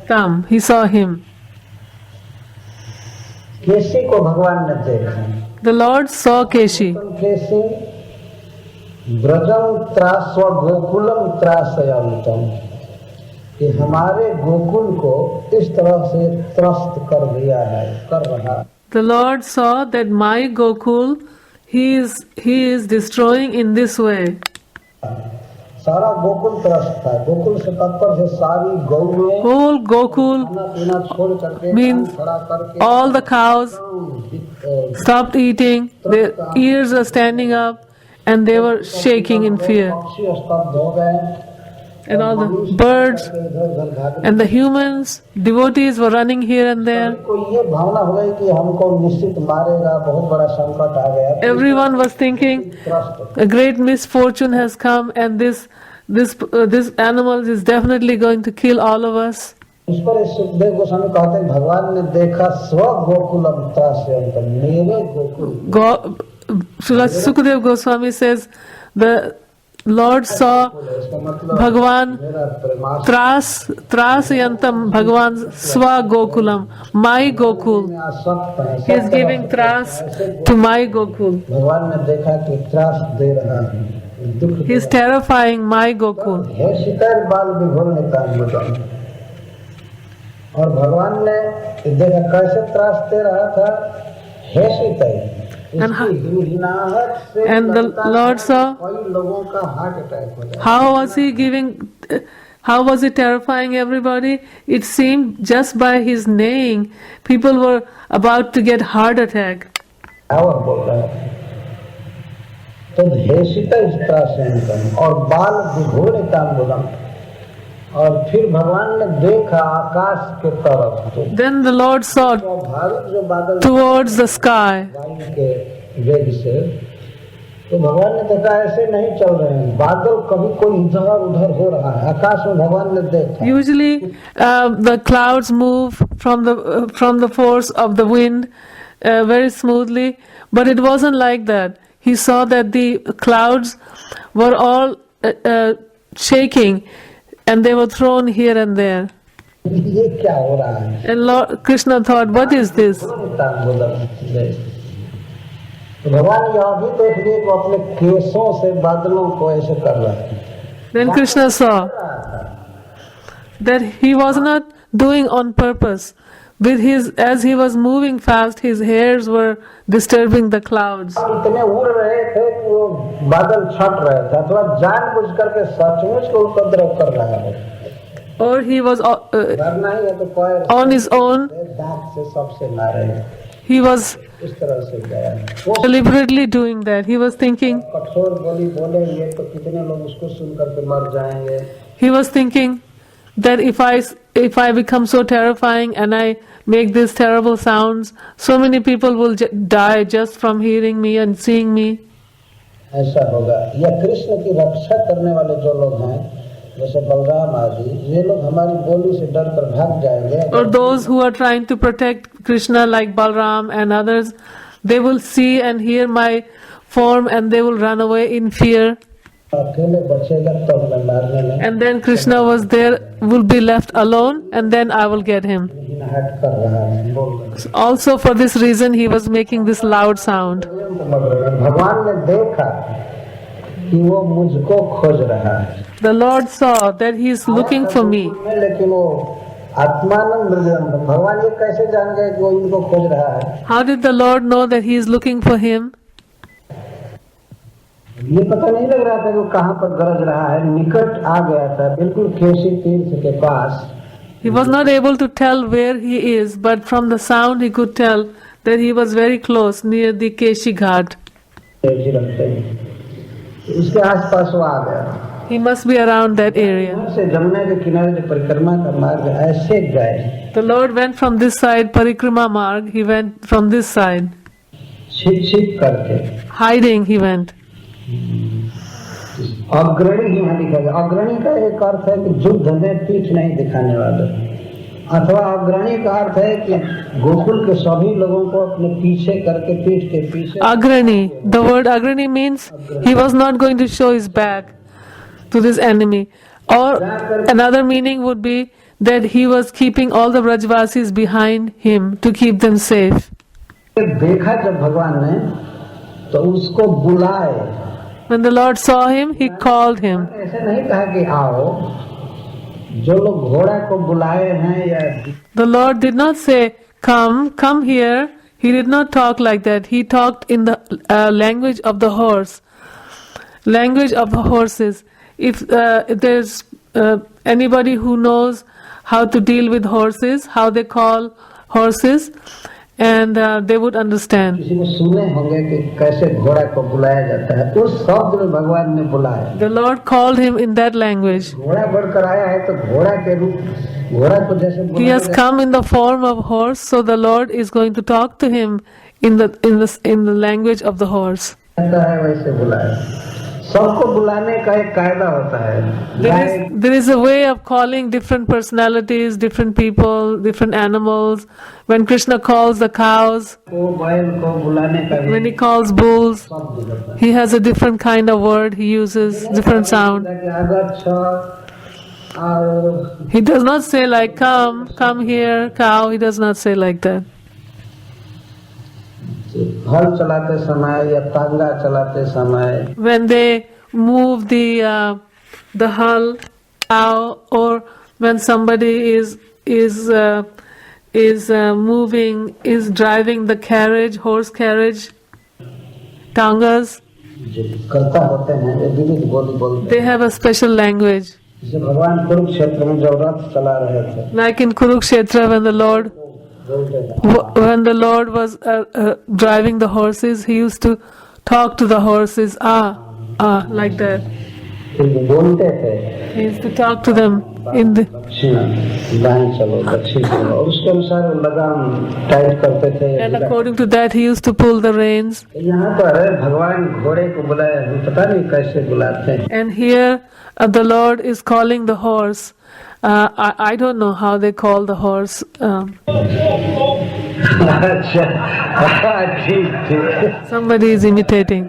[SPEAKER 2] Tam. He saw him.
[SPEAKER 1] केसी को भगवान ने देखा।
[SPEAKER 2] The Lord saw Keshi.
[SPEAKER 1] तुम केसी ब्रजम त्रास्व गोकुलम त्रासयंतम, कि हमारे गोकुल को इस तरह से त्रस्त कर दिया है, कर रहा।
[SPEAKER 2] The Lord saw that my Gokul, he is destroying in this way.
[SPEAKER 1] सारा गोकुल त्रस्त था। गोकुल से तात्पर्य है सारी गौएं
[SPEAKER 2] Whole Gokul
[SPEAKER 1] खाना पीना छोड़ करके
[SPEAKER 2] means
[SPEAKER 1] कान खड़ा करके
[SPEAKER 2] all the cows stopped eating, their ears are standing up, and they were shaking in fear.
[SPEAKER 1] पक्षी स्तब्ध हो गए,
[SPEAKER 2] And all the birds and the humans, devotees were running here and there.
[SPEAKER 1] को ये भावना हो गई कि हमको निश्चित मारेगा, बहुत बड़ा संकट आ गया।
[SPEAKER 2] Everyone was thinking
[SPEAKER 1] त्रस्त
[SPEAKER 2] a great misfortune has come, and this animal is definitely going to kill all of us.
[SPEAKER 1] इस पर सुखदेव गोस्वामी कहते हैं भगवान ने देखा स्व गोकुलम त्रास्यंतम, मेरे Gokul.
[SPEAKER 2] Srila Sukadev Goswami says the Lord saw
[SPEAKER 1] इसका मतलब
[SPEAKER 2] Bhagwan
[SPEAKER 1] मेरा परमात्मा
[SPEAKER 2] Trasayantam Bhagwan Swa Gokulam, my Gokul.
[SPEAKER 1] में आसक्त है।
[SPEAKER 2] He is giving tras to my Gokul.
[SPEAKER 1] भगवान ने देखा कि त्रास दे रहा है, दुख
[SPEAKER 2] He is terrifying my Gokul.
[SPEAKER 1] हे शिकार बाल विभोर नितांबुलम। और भगवान ने देखा कैसे त्रास दे रहा था, हे सीताई।
[SPEAKER 2] And the Lord saw
[SPEAKER 1] कई लोगों का हार्ट अटैक हो जाए।
[SPEAKER 2] how was he terrifying everybody? It seemed just by his neighing, people were about to get heart attack.
[SPEAKER 1] और बोल रहा है तो भेषित त्रासेन और बाल विघोरिताम्बुदम। और फिर भगवान ने देखा आकाश के तरफ, तो
[SPEAKER 2] Then the Lord saw
[SPEAKER 1] स्वाभाविक जो बादल
[SPEAKER 2] towards the sky.
[SPEAKER 1] वायु के वेग से, तो भगवान ने देखा ऐसे नहीं चल रहे हैं, बादल कभी कोई इधर उधर हो रहा है। आकाश में भगवान ने देखा
[SPEAKER 2] Usually, the clouds move from the force of the wind very smoothly, but it wasn't like that. He saw that the clouds were all shaking, and they were thrown here and there.
[SPEAKER 1] ये क्या हो रहा है।
[SPEAKER 2] And Lord Krishna thought, "What is this?"
[SPEAKER 1] तो भगवान यह भी देख लिए कि वो अपने केसों से बादलों को ऐसे कर रहा है।
[SPEAKER 2] Then Krishna saw that he was not doing on purpose. As he was moving fast, his hairs were disturbing the clouds.
[SPEAKER 1] इतने उड़ रहे थे कि वो बादल छट रहे थे, अथवा जानबूझ करके सचमुच को उपद्रव कर रहा है।
[SPEAKER 2] Or he was
[SPEAKER 1] डरना ही है तो पैर
[SPEAKER 2] on his own.
[SPEAKER 1] दांत से सबसे मारे,
[SPEAKER 2] He was
[SPEAKER 1] इस तरह से गया। वो
[SPEAKER 2] deliberately doing that. He was thinking.
[SPEAKER 1] कठोर बोली बोलेंगे तो कितने लोग उसको सुन करके मर जाएंगे।
[SPEAKER 2] He was thinking that if I become so terrifying and I make these terrible sounds, so many people will die just from hearing me and seeing me.
[SPEAKER 1] ऐसा होगा। या कृष्ण की रक्षा करने वाले जो लोग हैं, जैसे बलराम आदि, ये लोग हमारी बोली से डर कर भाग जाएंगे।
[SPEAKER 2] Or those who are trying to protect Krishna like Balram and others, they will see and hear my form and they will run away in fear.
[SPEAKER 1] अकेले बचेगा तो मैं मारने नहीं।
[SPEAKER 2] And then Krishna will be left alone, and then I will get him.
[SPEAKER 1] हट कर रहा है, बोल रहा है।
[SPEAKER 2] Also for this reason he was making this loud sound.
[SPEAKER 1] भगवान ने देखा कि वो मुझको खोज रहा है।
[SPEAKER 2] The Lord saw that he is looking for me.
[SPEAKER 1] लेकिन वो आत्मानंद मृगयंतम, भगवान ये कैसे जान गए कि वो इनको खोज रहा है।
[SPEAKER 2] How did the Lord know that he is looking for him?
[SPEAKER 1] ये पता नहीं लग रहा था कि वो कहाँ पर गरज रहा है, निकट आ गया था, बिल्कुल केशी तीर्थ के पास।
[SPEAKER 2] He was not able to tell where he is, but from the sound he could tell that he was very close near the Keshi Ghat.
[SPEAKER 1] इसके आसपास वो आ गया।
[SPEAKER 2] He must be around that area.
[SPEAKER 1] से जमुना के किनारे जो परिक्रमा का मार्ग ऐसे गए।
[SPEAKER 2] The Lord went from this side, Parikrama Marg, he went from this side.
[SPEAKER 1] छिप छिप करके।
[SPEAKER 2] Hiding he went.
[SPEAKER 1] अग्रणी यहाँ लिखा गया। अग्रणी का एक अर्थ है कि युद्ध में पीठ नहीं दिखाने वाले, अथवा अग्रणी का अर्थ है कि गोकुल के सभी लोगों को अपने पीछे करके पीठ के पीछे।
[SPEAKER 2] Agrani. The word Agrani means he was not going to show his back to this enemy. Or another meaning would be that he was keeping all the Brajvasis behind him to keep them safe.
[SPEAKER 1] देखा जब भगवान ने तो उसको बुलाए।
[SPEAKER 2] When the Lord saw him, he called him.
[SPEAKER 1] ऐसे नहीं कहा कि आओ, जो लोग घोड़ा को बुलाए हैं या
[SPEAKER 2] The Lord did not say, come here. He did not talk like that. He talked in the language of the horse, language of the horses. If there's anybody who knows how to deal with horses, how they call horses, and they would understand.
[SPEAKER 1] किसी को सुने होंगे कि कैसे घोड़ा को बुलाया जाता है, उस शब्द में भगवान ने बुलाया।
[SPEAKER 2] The Lord called him in that language.
[SPEAKER 1] घोड़ा बढ़कर आया है तो घोड़ा के रूप, घोड़ा को जैसे
[SPEAKER 2] He has come in the form of horse, so the Lord is going to talk to him in the language of the horse.
[SPEAKER 1] बुलाया है वैसे बुलाया। सबको बुलाने का एक कायदा होता है।
[SPEAKER 2] There is a way of calling different personalities, different people, different animals. When Krishna calls the cows,
[SPEAKER 1] को बैल को बुलाने का भी
[SPEAKER 2] when he calls bulls,
[SPEAKER 1] शब्द होता है।
[SPEAKER 2] he has a different kind of word. He uses different sound.
[SPEAKER 1] और
[SPEAKER 2] He does not say like come here, cow. He does not say like that.
[SPEAKER 1] हल चलाते समय या तांगा चलाते समय
[SPEAKER 2] When they move the hull, cow, or when somebody is driving the carriage, horse carriage, tangas,
[SPEAKER 1] जो कर्ता होते हैं ये विविध बोली बोलते
[SPEAKER 2] they have a special language.
[SPEAKER 1] हैं। जैसे भगवान कुरुक्षेत्र में जब रथ चला रहे थे,
[SPEAKER 2] Like in Kurukshetra, when the Lord was driving the horses, he used to talk to the horses, like that.
[SPEAKER 1] बोलते थे
[SPEAKER 2] He used to talk to them in the.
[SPEAKER 1] दक्षिण दाएं चलो दक्षिण चलो, और उसके अनुसार लगाम टाइट करते थे।
[SPEAKER 2] And according to that, he used to pull the reins.
[SPEAKER 1] यहाँ पर भगवान घोड़े को बुलाया, हमें पता नहीं कैसे बुलाते हैं।
[SPEAKER 2] And here, the Lord is calling the horse. I don't know how they call the horse.
[SPEAKER 1] अच्छा, ठीक।
[SPEAKER 2] Somebody is imitating.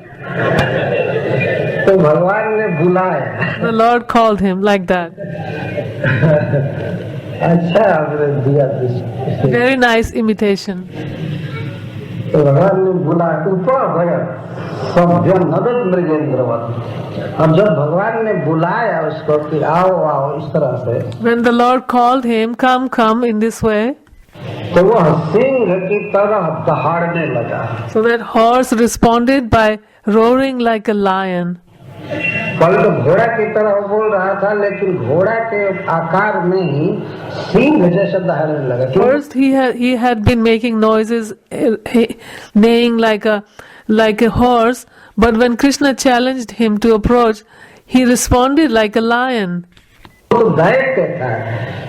[SPEAKER 1] तो भगवान ने बुलाया।
[SPEAKER 2] The Lord called him like that.
[SPEAKER 1] अच्छा आपने दिया।
[SPEAKER 2] Very nice imitation.
[SPEAKER 1] तो भगवान ने बुलाया, ऊपर भया सब नदत मृगेंद्रवत। अब जब भगवान ने बुलाया उसको कि आओ आओ इस तरह से,
[SPEAKER 2] When the Lord called him, come, come in this way,
[SPEAKER 1] तो वह सिंह की तरह दहाड़ने लगा।
[SPEAKER 2] so that horse responded by roaring like a lion.
[SPEAKER 1] पहले तो घोड़ा की तरह बोल रहा था, लेकिन घोड़ा के आकार में ही सिंह जैसा दहाड़ने लगा।
[SPEAKER 2] First, he had been making noises, neighing like a horse, but when Krishna challenged him to approach, he responded like a lion.
[SPEAKER 1] तो दैत्य था,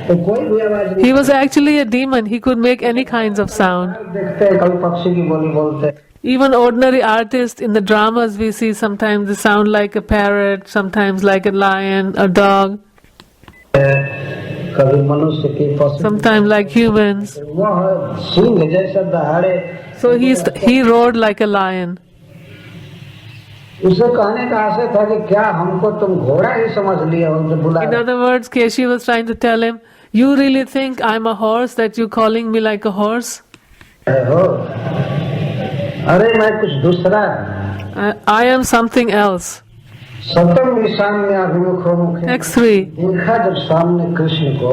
[SPEAKER 1] तो कोई भी आवाज नहीं।
[SPEAKER 2] He was actually a demon. He could make any kinds of sound.
[SPEAKER 1] देखते हैं कभी पक्षी की बोली बोलते।
[SPEAKER 2] Even ordinary artists in the dramas we see, sometimes they sound like a parrot, sometimes like a lion, a dog,
[SPEAKER 1] कभी मनुष्य की पशु,
[SPEAKER 2] sometimes like humans.
[SPEAKER 1] वह सिंह जैसा दहाड़े।
[SPEAKER 2] So he roared like a lion.
[SPEAKER 1] उसे कहने का आशय था कि क्या हमको तुम घोड़ा ही समझ लिया हो जो बुला।
[SPEAKER 2] In other words, Keshi was trying to tell him, you really think I'm a horse, that you're calling me like a horse?
[SPEAKER 1] हो अरे मैं कुछ दूसरा।
[SPEAKER 2] I am something else.
[SPEAKER 1] सप्तम निशान में अभिमुख मुख
[SPEAKER 2] Next 3.
[SPEAKER 1] देखा जब सामने कृष्ण को,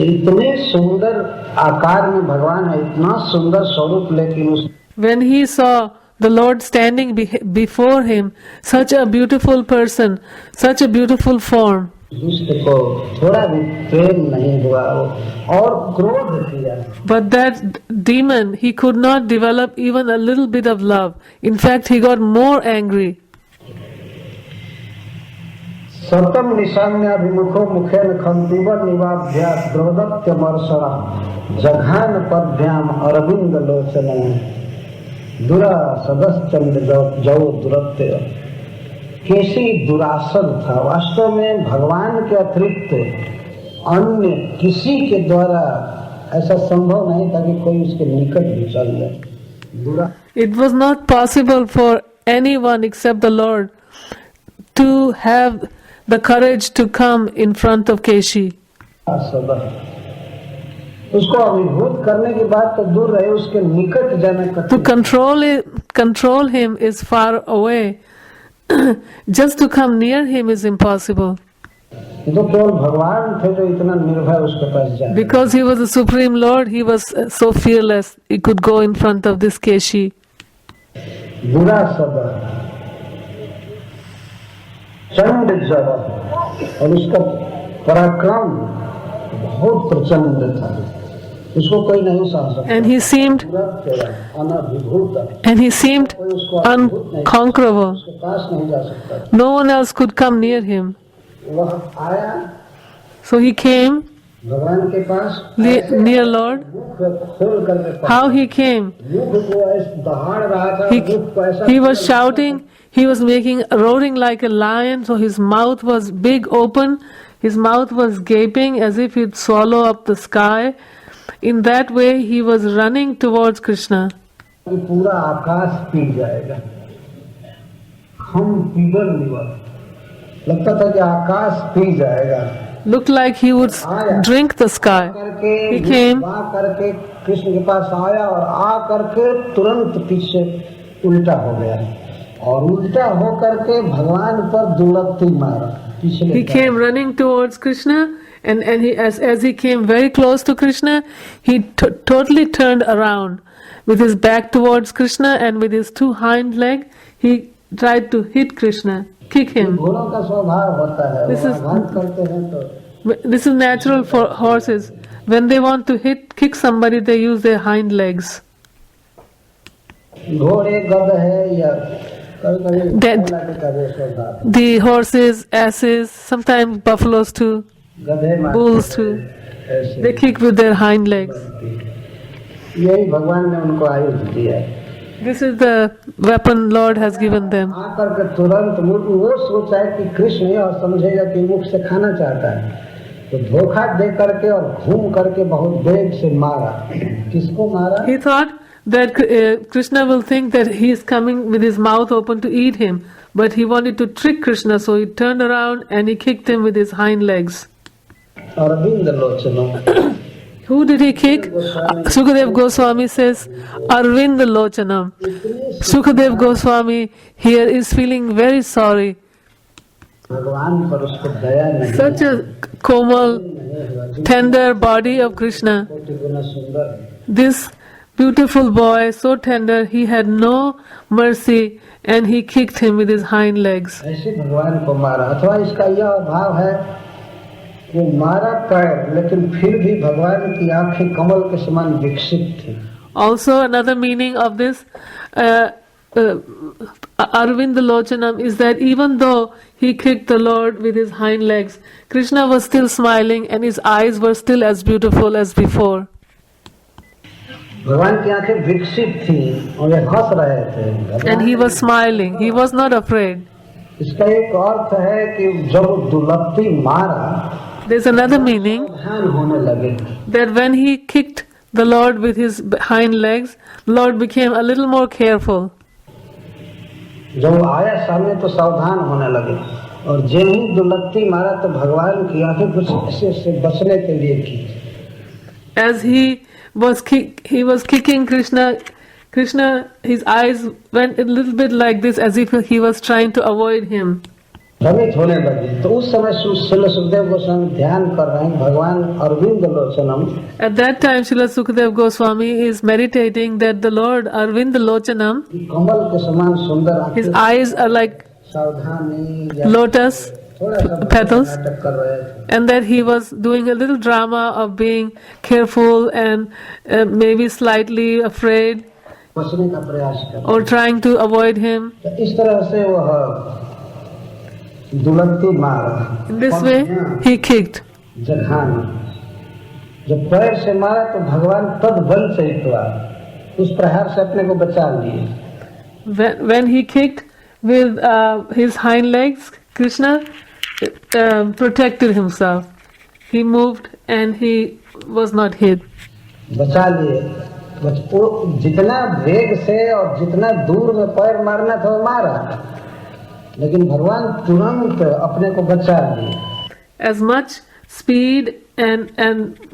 [SPEAKER 1] इतने सुंदर आकार में भगवान है, इतना सुंदर स्वरूप, लेकिन उस
[SPEAKER 2] When he saw the Lord standing before him, such a beautiful person, such a beautiful form,
[SPEAKER 1] दुष्ट को थोड़ा भी प्रेम नहीं हुआ और क्रोध किया।
[SPEAKER 2] but that demon, he could not develop even a little bit of love. In fact, he got more angry.
[SPEAKER 1] सप्तम निशान्याभिमुखो मुखेन खंतीवर निवाभ्या द्रवदत्य मर्षणा जघान पद्भ्याम अरविंद लोचन दुरा सदस्चंद जौ दुरत्य। केसी दुरासन था, वास्तव में भगवान के अतिरिक्त अन्य किसी के द्वारा ऐसा संभव नहीं था कि कोई उसके निकट भी चल जाए।
[SPEAKER 2] It was not possible for anyone except the Lord to have the courage to come in front of Keshi.
[SPEAKER 1] उसको अभिभूत करने की बात तो दूर रहे, उसके निकट जाने का
[SPEAKER 2] To control him is far away. Just to come near him is impossible.
[SPEAKER 1] तो केवल भगवान थे जो इतना निर्भय उसके पास जाए।
[SPEAKER 2] Because he was the Supreme Lord, he was so fearless, he could go in front of this Keshi.
[SPEAKER 1] बुरा सदा चंड जरा, और उसका पराक्रम बहुत प्रचंड था, उसको कोई नहीं सह सकता।
[SPEAKER 2] And he seemed unconquerable.
[SPEAKER 1] उसके पास नहीं जा सकता।
[SPEAKER 2] No one else could come near him.
[SPEAKER 1] वह आया
[SPEAKER 2] So he came
[SPEAKER 1] भगवान के पास,
[SPEAKER 2] near Lord.
[SPEAKER 1] मुख खोल करके
[SPEAKER 2] How he came?
[SPEAKER 1] मुख को ऐसे दहाड़ रहा था, मुख को ऐसा
[SPEAKER 2] He was shouting, he was roaring like a lion, so his mouth was big open, his mouth was gaping as if he'd swallow up the sky. In that way he was running towards Krishna.
[SPEAKER 1] कि पूरा आकाश P जाएगा, हम पीगल निवर, लगता था कि आकाश P जाएगा।
[SPEAKER 2] Looked like he would drink the sky. He came,
[SPEAKER 1] करके कृष्ण के पास आया और आ करके तुरंत पीछे उल्टा हो गया, और उल्टा हो करके भगवान पर दुलत्ती मारा पिछले।
[SPEAKER 2] he came running towards Krishna, and he, as he came very close to Krishna, he totally turned around with his back towards Krishna, and with his two hind legs he tried to hit Krishna, kick him.
[SPEAKER 1] घोड़ों का स्वभाव होता है,
[SPEAKER 2] This
[SPEAKER 1] वो
[SPEAKER 2] is-
[SPEAKER 1] आघात करते हैं तो
[SPEAKER 2] This is natural for horses. When they want to kick somebody, they use their hind legs.
[SPEAKER 1] घोड़े गध है या कभी
[SPEAKER 2] Dead.
[SPEAKER 1] का वेश होता है।
[SPEAKER 2] The horses, asses, sometimes buffaloes too.
[SPEAKER 1] गधे मारते
[SPEAKER 2] Bulls
[SPEAKER 1] हैं,
[SPEAKER 2] too.
[SPEAKER 1] ऐसे।
[SPEAKER 2] They kick with their hind legs.
[SPEAKER 1] यही भगवान ने उनको आयुध दिया है।
[SPEAKER 2] This is the weapon Lord has given them.
[SPEAKER 1] आकर के तुरंत वो सोचा है कि कृष्ण ये और समझेगा कि मुख से खाना चाहता है, तो धोखा दे करके और घूम करके बहुत वेग से मारा। किसको मारा?
[SPEAKER 2] He thought that Krishna will think that he is coming with his mouth open to eat him, but he wanted to trick Krishna, so he turned around and he kicked him with his hind legs.
[SPEAKER 1] Arvind लोचनम।
[SPEAKER 2] Who did he kick? Sukadev Goswami says, Arvind Lochanam. Sukadev Goswami here is feeling very sorry.
[SPEAKER 1] भगवान पर उसको दया नहीं,
[SPEAKER 2] Such a komal, tender body of Krishna.
[SPEAKER 1] कोटि गुना सुंदर है।
[SPEAKER 2] This beautiful boy, so tender, he had no mercy and he kicked him with his hind legs.
[SPEAKER 1] ऐसे भगवान को मारा। अथवा इसका यह भाव है, वो मारा पैर, लेकिन फिर भी भगवान की आंखें कमल के समान विकसित थी।
[SPEAKER 2] Also, another meaning of this Arvind Lochanam is that even though he kicked the Lord with his hind legs, Krishna was still smiling and his eyes were still as beautiful as before.
[SPEAKER 1] भगवान की आंखें विकसित थी और ये हंस रहे थे।
[SPEAKER 2] And he was smiling, he was not afraid.
[SPEAKER 1] इसका एक अर्थ है कि जब दुलत्ती मारा,
[SPEAKER 2] There's another meaning
[SPEAKER 1] ध्यान होने लगे।
[SPEAKER 2] that when he kicked the Lord with his hind legs, the Lord became a little more careful.
[SPEAKER 1] जब वो आया सामने तो सावधान होने लगे, और जब ही दुलत्ती मारा तो भगवान की आंखें कुछ ऐसे से बचने के लिए की।
[SPEAKER 2] As he was kicking Krishna, his eyes went a little bit like this, as if he was trying to avoid him.
[SPEAKER 1] भ्रमित होने लगे। तो उस समय श्रील सुखदेव गोस्वामी ध्यान कर रहे हैं भगवान Arvind लोचनम।
[SPEAKER 2] At that time, Srila Sukadev Goswami is meditating that the Lord Arvind Lochanam,
[SPEAKER 1] कमल के समान सुंदर आंखें,
[SPEAKER 2] his eyes are like
[SPEAKER 1] सावधानी या
[SPEAKER 2] lotus
[SPEAKER 1] थोड़ा सा
[SPEAKER 2] petals,
[SPEAKER 1] नाटक कर रहे थे।
[SPEAKER 2] and that he was doing a little drama of being careful and maybe slightly afraid
[SPEAKER 1] बचने का प्रयास कर।
[SPEAKER 2] or trying to avoid him.
[SPEAKER 1] तो इस तरह से वह दुलत्ती मारा।
[SPEAKER 2] In this way, he kicked.
[SPEAKER 1] जघान जब पैर से मारा तो भगवान तद बल से हुआ, उस प्रहार से अपने को बचा लिए।
[SPEAKER 2] When he kicked with his hind legs, Krishna protected himself. He moved and he was not hit.
[SPEAKER 1] बचा लिए। वो जितना वेग से और जितना दूर में पैर मारना था वो मारा, लेकिन भगवान तुरंत अपने को बचा लिए।
[SPEAKER 2] As much speed and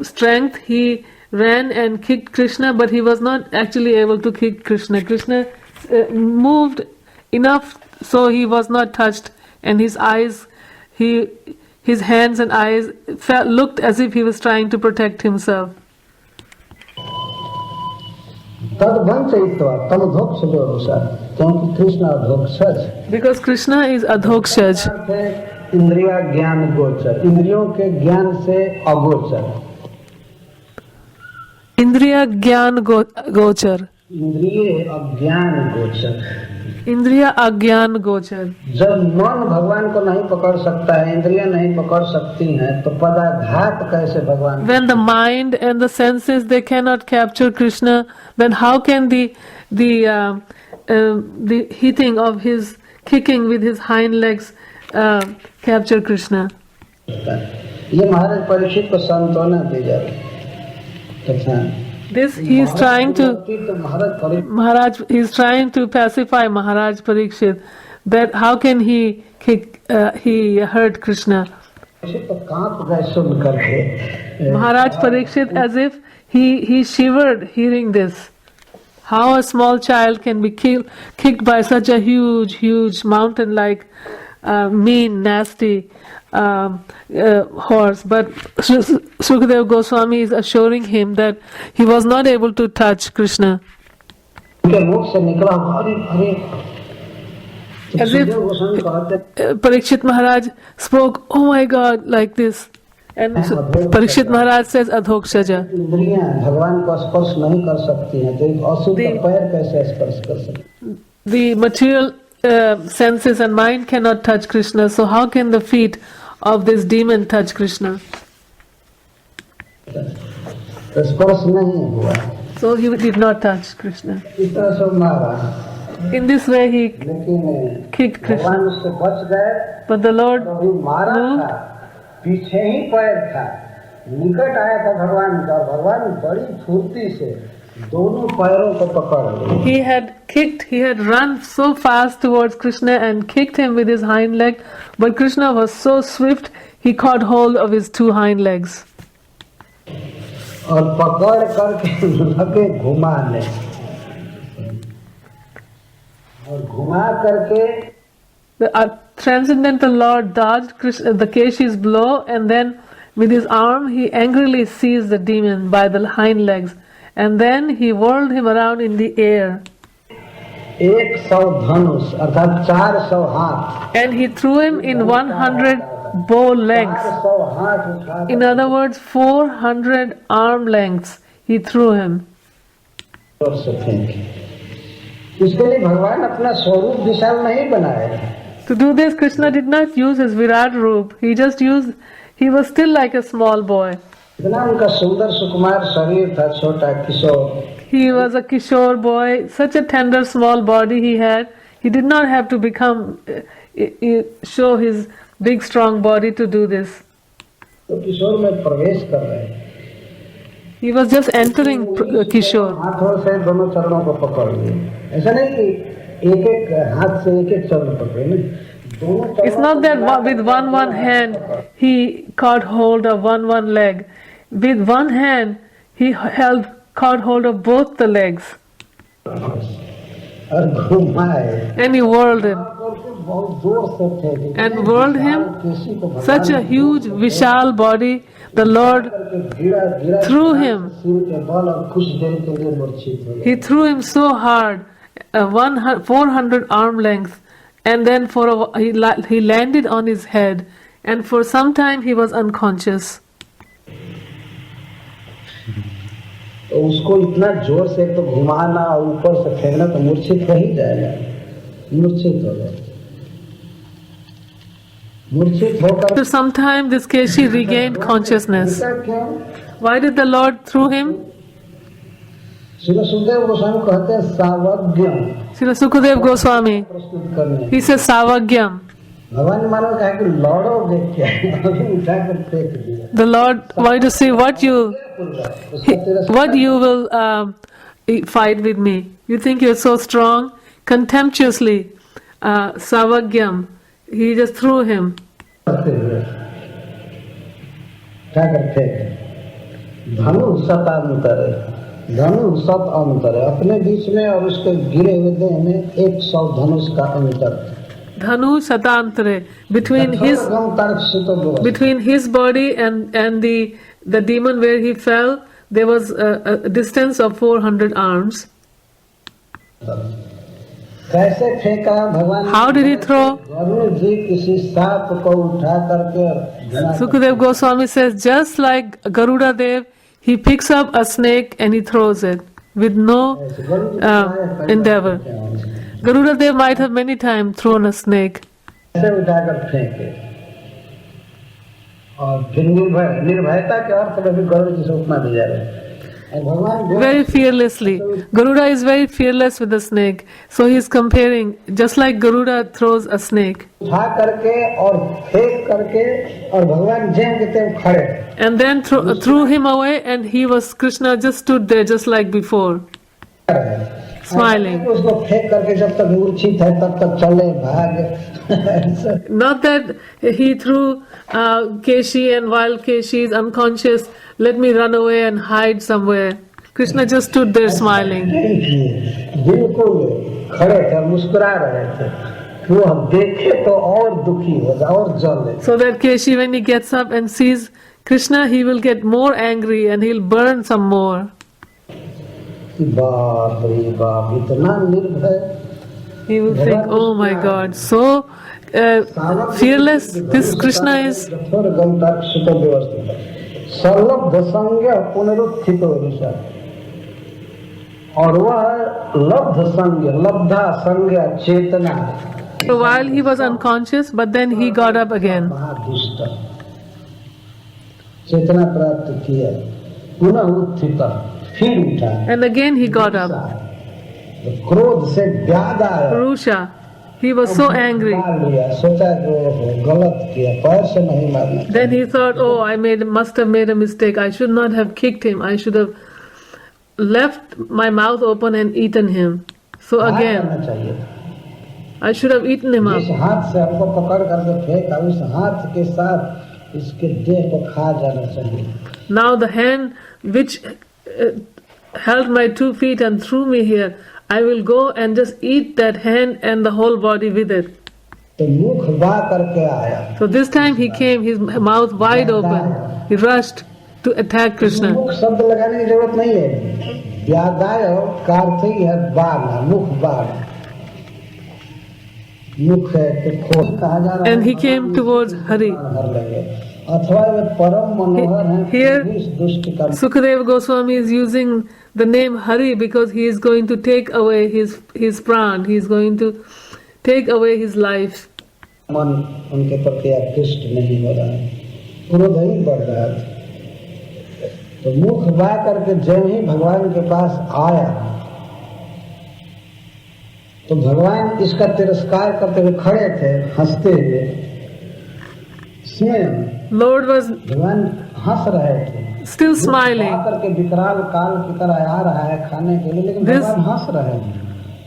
[SPEAKER 2] strength he ran and kicked Krishna, but he was not actually able to kick Krishna. Krishna moved enough so he was not touched, and his eyes, his hands and eyes looked as if he was trying to protect himself.
[SPEAKER 1] क्योंकि कृष्ण अधोक्षज।
[SPEAKER 2] Because Krishna is adhokshaj.
[SPEAKER 1] इंद्रिया ज्ञान गोचर, इंद्रियों के ज्ञान से अगोचर।
[SPEAKER 2] Indriya Gyan Gochar.
[SPEAKER 1] इंद्रिय अज्ञान गोचर।
[SPEAKER 2] Indriya Agyan Gochar.
[SPEAKER 1] जब मन भगवान को नहीं पकड़ सकता है, इंद्रियां नहीं पकड़ सकती हैं, तो पदाघात कैसे भगवान?
[SPEAKER 2] When the mind and the senses they cannot capture Krishna, then how can the hitting of his kicking with his hind legs capture Krishna?
[SPEAKER 1] ये महाराज परीक्षित को सांत्वना दी जाए।
[SPEAKER 2] This he is trying to Maharaj. He is trying to pacify Maharaj Parikshit that how can he kick? He hurt Krishna. Maharaj Parikshit, as if he shivered hearing this. How a small child can be kicked by such a huge mountain-like mean, nasty horse. But Sukadev Goswami is assuring him that he was not able to touch Krishna. As if Parikshit Maharaj spoke, "Oh my God," like this. And so Parikshit Maharaj says Adhokshaja.
[SPEAKER 1] इंद्रियां भगवान को स्पर्श नहीं कर सकती हैं, तो एक असुर का पैर कैसे स्पर्श कर सकते?
[SPEAKER 2] The material senses and mind cannot touch Krishna, so how can the feet of this demon touch Krishna?
[SPEAKER 1] तो स्पर्श नहीं हुआ,
[SPEAKER 2] So he did not touch Krishna.
[SPEAKER 1] इस तरह से मारा,
[SPEAKER 2] In this way he
[SPEAKER 1] लेकिन
[SPEAKER 2] kicked Krishna.
[SPEAKER 1] भगवान उससे बच गए।
[SPEAKER 2] But the Lord
[SPEAKER 1] तो भी मारा
[SPEAKER 2] moved.
[SPEAKER 1] था, पीछे ही पैर था, निकट आया था भगवान का, भगवान बड़ी फुर्ती से दोनों पैरों को पकड़ लिए।
[SPEAKER 2] He had run so fast towards Krishna and kicked him with his hind leg, but Krishna was so swift, he caught hold of his two hind legs.
[SPEAKER 1] और पकड़ करके लगे घुमाने, और घुमा करके
[SPEAKER 2] The transcendental Lord dodged Krishna, the Keshi's blow, and then with his arm he angrily seized the demon by the hind legs, and then he whirled him around in the air.
[SPEAKER 1] 100 धनुष अर्थात 400 हाथ,
[SPEAKER 2] And he threw him in 100 bow lengths.
[SPEAKER 1] 400 हाथ उठा
[SPEAKER 2] In other words, 400 arm lengths he threw him.
[SPEAKER 1] कर से फेंके। इसके लिए भगवान अपना स्वरूप विशाल नहीं बनाए,
[SPEAKER 2] To do this, Krishna did not use his Virat Roop. He was still like a small boy.
[SPEAKER 1] इतना उनका सुंदर सुकुमार शरीर था, छोटा किशोर,
[SPEAKER 2] He was a Kishore boy, such a tender small body he had. He did not have to show his big strong body to do this.
[SPEAKER 1] तो किशोर में प्रवेश कर रहे हैं,
[SPEAKER 2] He was just entering Kishore.
[SPEAKER 1] हाथों से दोनों चरणों को पकड़ लिए। ऐसा नहीं कि एक एक हाथ से एक एक चरण पकड़े, नहीं, दोनों चरणों
[SPEAKER 2] It's not that with one hand he caught hold of one leg. With one hand he caught hold of both the legs
[SPEAKER 1] और घुमाए,
[SPEAKER 2] and he whirled him.
[SPEAKER 1] बहुत जोर से फेंके
[SPEAKER 2] And whirled him,
[SPEAKER 1] किसी को भगवान
[SPEAKER 2] such a huge Vishal body, the Lord
[SPEAKER 1] गिरा
[SPEAKER 2] threw him.
[SPEAKER 1] सिर के बल और कुछ देर के लिए मूर्छित हो गए।
[SPEAKER 2] He threw him so hard, 400 arm length, and then he landed on his head, and for some time he was unconscious.
[SPEAKER 1] तो उसको इतना जोर से तो घुमाना और ऊपर से फेंकना, तो मूर्छित हो ही जाएगा, मूर्छित हो गए। मूर्छित होकर
[SPEAKER 2] After some time, this Keshi regained consciousness.
[SPEAKER 1] ऐसा क्यों?
[SPEAKER 2] Why did the Lord throw him?
[SPEAKER 1] Srila Sukhdev Goswami कहते हैं सावज्ञम
[SPEAKER 2] Srila Sukadev Goswami,
[SPEAKER 1] प्रस्तुत करने।
[SPEAKER 2] he says Savagyam.
[SPEAKER 1] भगवान ने मानो कहा कि लड़ोगे क्या, अभी उठाकर फेंक दिया।
[SPEAKER 2] The Lord wanted to see what you will fight with me. You think you're so strong? Contemptuously, Savagyam. He just threw him.
[SPEAKER 1] उठाकर फेंक, धनु शतांतरे, धनु शत अंतरे, अपने बीच में और उसके गिरे हुए देह में 100 धनुष का अंतर था।
[SPEAKER 2] Dhanu Shatantare, between his body and the demon where he fell, there was a distance of 400 arms.
[SPEAKER 1] कैसे फेंका भगवान?
[SPEAKER 2] How did he throw?
[SPEAKER 1] Garuda जी किसी सांप को उठा करके,
[SPEAKER 2] Sukadev Goswami says, just like Garuda Dev, he picks up a snake and he throws it with no endeavor. Garuda Dev might have many times thrown a snake.
[SPEAKER 1] ऐसे उठाकर फेंके, और फिर निर्भयता के अर्थ में भी गरुड़ जी से उठना दिया जा रहा है। भगवान
[SPEAKER 2] Very fearlessly. Garuda is very fearless with the snake. So he is comparing, just like Garuda throws a snake.
[SPEAKER 1] उठा करके और फेंक करके, और भगवान जैन के तेम खड़े,
[SPEAKER 2] And then threw him away, and Krishna just stood there just like before, smiling.
[SPEAKER 1] उसको फेंक करके जब तक मूर्छित है तब तक चले भाग।
[SPEAKER 2] Not that he threw Keshi, and while Keshi is unconscious, let me run away and hide somewhere. Krishna just stood there smiling.
[SPEAKER 1] बिल्कुल खड़े थे, मुस्कुरा रहे थे, वो हम देखे तो और दुखी हो जाए और जले।
[SPEAKER 2] So that Keshi, when he gets up and sees Krishna, he will get more angry and he'll burn some more.
[SPEAKER 1] बाप रे बाप, इतना निर्भय।
[SPEAKER 2] He will think, oh my God, so fearless. This Krishna is
[SPEAKER 1] सर्लब्ध संज्ञ पुनरुत्थित Odisha, और वह लब्ध संज्ञ, लब्धा संज्ञ चेतना,
[SPEAKER 2] so while he was unconscious, but then he got up again.
[SPEAKER 1] महादुष्ट चेतना प्राप्त किया, पुनः उत्थित, फिर उठा,
[SPEAKER 2] And again he got up.
[SPEAKER 1] तो क्रोध से व्याध आया,
[SPEAKER 2] Purusha, he was so angry.
[SPEAKER 1] मार लिया, सोचा कि गलत किया, पैर से नहीं मारना।
[SPEAKER 2] Then he thought, oh, must have made a mistake. I should not have kicked him. I should have left my mouth open and eaten him. So again,
[SPEAKER 1] करना चाहिए।
[SPEAKER 2] I should have eaten him
[SPEAKER 1] जिस
[SPEAKER 2] up.
[SPEAKER 1] हाथ से हमको पकड़ करके फेंका, उस हाथ के साथ इसके देह को खा जाना चाहिए।
[SPEAKER 2] Now the hand which held my 2 feet and threw me here, I will go and just eat that hand and the whole body with it.
[SPEAKER 1] तो मुख बा करके आया,
[SPEAKER 2] So this time he came, his mouth wide open. He rushed to attack Krishna.
[SPEAKER 1] मुख शब्द लगाने की जरूरत नहीं है, व्यादाय का अर्थ ही है बाण, मुख बाण, मुख है तो खोल कहा जा रहा है।
[SPEAKER 2] And he came towards Hari.
[SPEAKER 1] भर लेंगे, अथवा वे परम मनोहर हैं,
[SPEAKER 2] Here-
[SPEAKER 1] इस दुष्ट का
[SPEAKER 2] Sukadeva Goswami is using the name Hari because he is going to take away his pran. He is going to take away his life.
[SPEAKER 1] मन उनके प्रति आकृष्ट नहीं हो रहा है, क्रोध ही बढ़ रहा है। तो मुख बा करके जब ही भगवान के पास आया, तो भगवान इसका तिरस्कार करते हुए खड़े थे, हंसते हुए। स्वयं
[SPEAKER 2] Lord was
[SPEAKER 1] भगवान हंस रहे थे,
[SPEAKER 2] still smiling.
[SPEAKER 1] करके विकराल काल की तरह आ रहा है खाने के लिए, लेकिन
[SPEAKER 2] This-
[SPEAKER 1] भगवान हंस रहे हैं।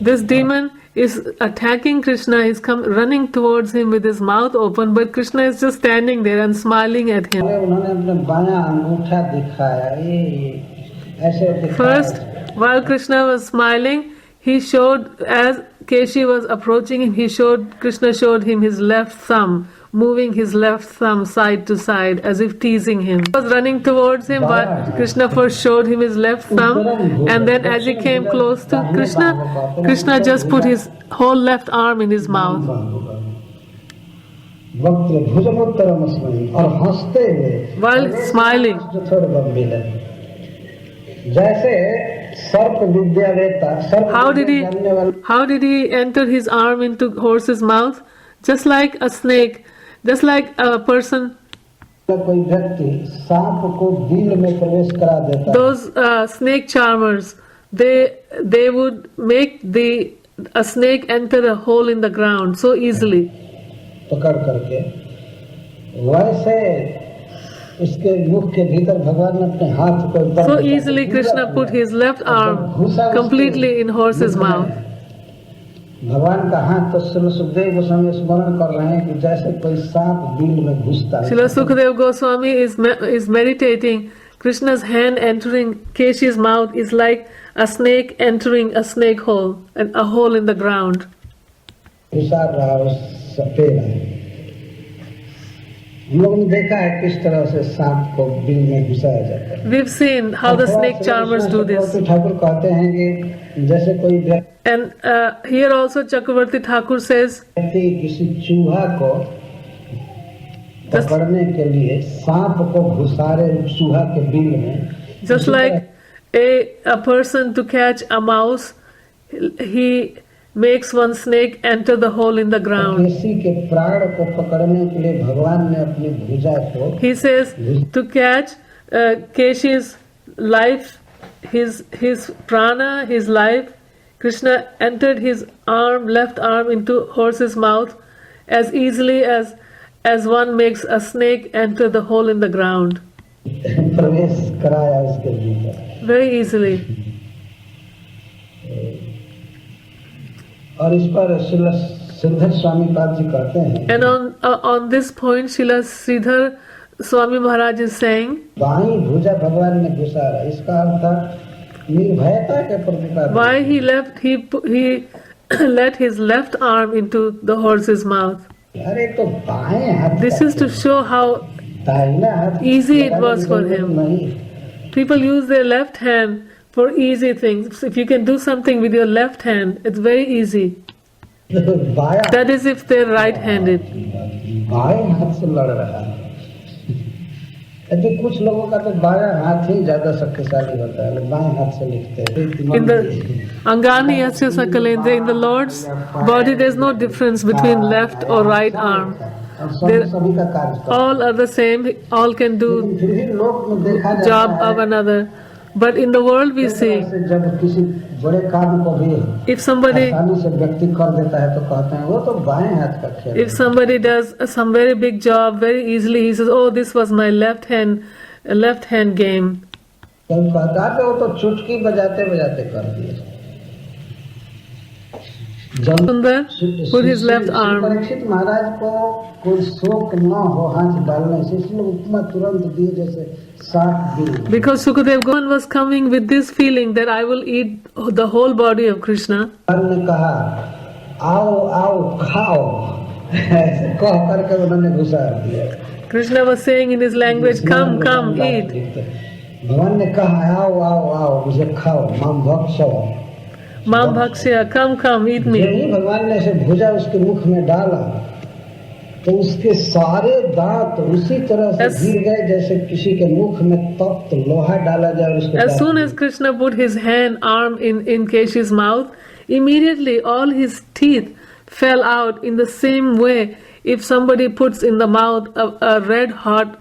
[SPEAKER 2] This demon is attacking Krishna. He's running towards him with his mouth open, but Krishna is just standing there and smiling at him.
[SPEAKER 1] उन्होंने अपने बायां अंगूठा दिखाया, ये ऐसे दिखाया।
[SPEAKER 2] First, while Krishna was smiling, he showed, as Keshi was approaching him, Krishna showed him his left thumb, moving his left thumb side to side as if teasing him. He was running towards him, but Krishna first showed him his left thumb, and then as he came close to Krishna, Krishna just put his whole left arm in his mouth.
[SPEAKER 1] वक्त भुजमोत्तरमस्मि, और हंसते हुए
[SPEAKER 2] While smiling.
[SPEAKER 1] जो थोड़े गंभीर है, जैसे सर्प विद्यावेता, सर्प
[SPEAKER 2] How did
[SPEAKER 1] विद्या जानने वाले
[SPEAKER 2] how did he enter his arm into horse's mouth? Just like a snake, just like a person.
[SPEAKER 1] कोई व्यक्ति सांप को बिल में प्रवेश करा देता है,
[SPEAKER 2] Those snake charmers, they would make a snake enter a hole in the ground so easily.
[SPEAKER 1] पकड़ करके, वैसे इसके मुख के भीतर भगवान ने अपने हाथ को एकदम
[SPEAKER 2] So easily Krishna put his left arm completely in horse's mouth.
[SPEAKER 1] भगवान का हाथ तो श्री सुखदेव गोस्वामी स्मरण कर रहे हैं कि जैसे कोई सांप बिल में घुसता है।
[SPEAKER 2] Srila Sukadeva Goswami is meditating. Krishna's hand entering Keshi's mouth is like a snake entering a snake hole, and a hole in the ground.
[SPEAKER 1] घुसा रहा है, सफेद है। हम लोगों ने देखा है किस तरह से सांप को बिल में घुसाया जाता है।
[SPEAKER 2] We've seen how the snake charmers do this.
[SPEAKER 1] Thakur कहते हैं कि जैसे कोई
[SPEAKER 2] And here also Chakravarti Thakur says,
[SPEAKER 1] व्यक्ति किसी चूहा को पकड़ने के लिए सांप को घुसारे चूहा के बिल में,
[SPEAKER 2] just like a person to catch a mouse, he makes one snake enter the hole in the ground.
[SPEAKER 1] किसी के प्राण को पकड़ने के लिए भगवान ने अपनी भुजा को,
[SPEAKER 2] He says to catch Keshi's life, his prana, his life, Krishna entered his left arm into horse's mouth as easily as one makes a snake enter the hole in the ground.
[SPEAKER 1] प्रवेश कराया उसके भीतर।
[SPEAKER 2] Very easily.
[SPEAKER 1] और इस पर सिद्धर स्वामी पाद जी कहते हैं,
[SPEAKER 2] And on this point, Srila Sridhar Swami Maharaj is saying,
[SPEAKER 1] by भुजा भगवान ने घुसारा, इसका अर्थ निर्भयता के प्रतिपादन।
[SPEAKER 2] why he let his left arm into the horse's mouth.
[SPEAKER 1] अरे तो बाएं हाथ,
[SPEAKER 2] This is to show how
[SPEAKER 1] दाहिना हाथ
[SPEAKER 2] easy it was for him.
[SPEAKER 1] नहीं,
[SPEAKER 2] people use their left hand for easy things. If you can do something with your left hand, it's very easy.
[SPEAKER 1] बाया
[SPEAKER 2] That is if they're right-handed.
[SPEAKER 1] बाएं हाथ से लड़ रहा है। ऐसे कुछ लोगों का तो बाया हाथ ही ज्यादा शक्तिशाली होता है, लोग बाएं हाथ से लिखते हैं।
[SPEAKER 2] In the Angani Yasya Sakalendra, in the Lord's body, there's no difference between left or right arm.
[SPEAKER 1] और
[SPEAKER 2] There-
[SPEAKER 1] सभी का कार्य करते हैं।
[SPEAKER 2] All are the same, all can do
[SPEAKER 1] लेकिन फिर भी लोक में देखा जाता
[SPEAKER 2] job
[SPEAKER 1] है
[SPEAKER 2] of another. But in the world we
[SPEAKER 1] इस
[SPEAKER 2] see,
[SPEAKER 1] तरह से जब किसी बड़े काम को भी
[SPEAKER 2] if somebody
[SPEAKER 1] आसानी से व्यक्ति कर देता है तो कहते हैं वो तो बाएं हाथ का खेल है।
[SPEAKER 2] if somebody does some very big job very easily, he says, "Oh, this was my left hand game."
[SPEAKER 1] कभी कहता है वो तो चुटकी बजाते बजाते कर दिए। जब
[SPEAKER 2] Sundar put his left arm.
[SPEAKER 1] Parikshit महाराज को कोई शोक न हो हाथ डालने से, इसलिए उपमा तुरंत दिए जैसे 7 दिन।
[SPEAKER 2] Because Sukadev Govan was coming with this feeling that I will eat the whole body of Krishna.
[SPEAKER 1] ने कहा आओ आओ खाओ, ऐसे कह करके उन्होंने घुसार दिया।
[SPEAKER 2] Krishna was saying in his language, "Come, come, eat."
[SPEAKER 1] भगवान ने कहा आओ आओ आओ मुझे खाओ, माम भक्षो।
[SPEAKER 2] Mam Bhakshya, come, eat
[SPEAKER 1] जब
[SPEAKER 2] me.
[SPEAKER 1] ही भगवान ने ऐसे भुजा उसके मुख में डाला तो उसके सारे दांत उसी तरह से
[SPEAKER 2] As-
[SPEAKER 1] गिर गए जैसे किसी के मुख में तप्त लोहा डाला जाए और उसके
[SPEAKER 2] As
[SPEAKER 1] दांत
[SPEAKER 2] soon as Krishna put his arm in Keshi's mouth, immediately all his teeth fell out in the same way if somebody puts in the mouth a red hot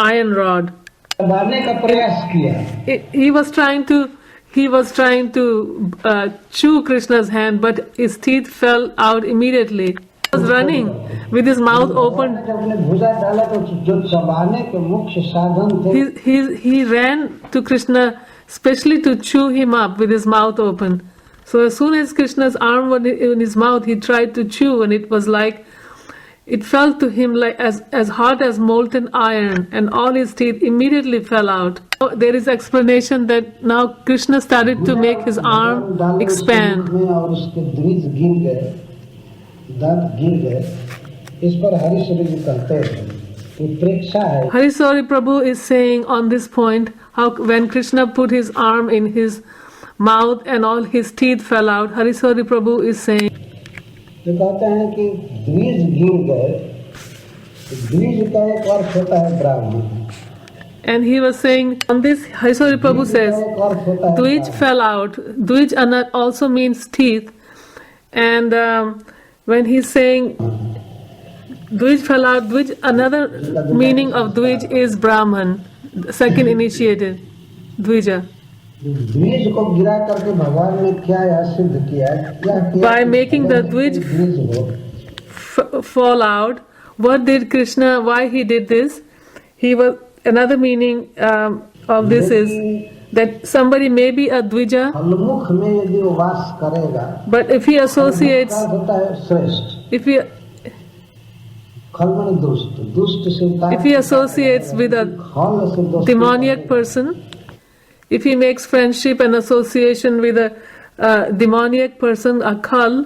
[SPEAKER 2] iron rod.
[SPEAKER 1] दबाने का प्रयास किया,
[SPEAKER 2] He was trying to chew Krishna's hand, but his teeth fell out immediately. He was running with his mouth open.
[SPEAKER 1] जब उसने भुजा डाला तो जो चबाने के मुख्य साधन थे
[SPEAKER 2] He ran to Krishna specially to chew him up with his mouth open. So as soon as Krishna's arm was in his mouth, he tried to chew, and it was like it felt to him like as hot as molten iron, and all his teeth immediately fell out. Oh, there is explanation that now Krishna started to make his arm
[SPEAKER 1] डाले उसके
[SPEAKER 2] expand.
[SPEAKER 1] मुख में और उसके द्विज गिर गए, दांत गिर गए। इस पर हरिश्चंद्र जी कहते हैं कि प्रेक्षा है
[SPEAKER 2] Hariswari Prabhu is saying on this point how when Krishna put his arm in his mouth and all his teeth fell out, Hariswari Prabhu is saying,
[SPEAKER 1] जो कहते हैं कि द्विज गिर गए, तो द्विज का एक अर्थ होता है ब्राह्मण,
[SPEAKER 2] and he was saying on this, Hariswari Prabhu
[SPEAKER 1] द्विज
[SPEAKER 2] says,
[SPEAKER 1] का एक अर्थ होता है
[SPEAKER 2] Dvij
[SPEAKER 1] ब्राह्मण।
[SPEAKER 2] fell out. Dvij also means teeth, and when he's saying Dvij fell out, Dvij, another meaning of Dvij is Brahman, the second initiated, Dvija.
[SPEAKER 1] द्विज को गिरा करके भगवान ने क्या यह सिद्ध किया, क्या किया
[SPEAKER 2] By
[SPEAKER 1] कि
[SPEAKER 2] making the
[SPEAKER 1] अगर
[SPEAKER 2] द्विज
[SPEAKER 1] कोई द्विज हो
[SPEAKER 2] fall out. What did Krishna? Why he did this? He was another meaning of this is that somebody may be a Dvija,
[SPEAKER 1] फलमुख में यदि वो वास करेगा,
[SPEAKER 2] but if he associates,
[SPEAKER 1] फलमुख का होता है श्रेष्ठ,
[SPEAKER 2] if he
[SPEAKER 1] खल माने दुष्ट, दुष्ट से उतार-
[SPEAKER 2] If he associates with a
[SPEAKER 1] खल से दोस्ती
[SPEAKER 2] demoniac person, if he makes friendship and association with a demoniac person, a khal,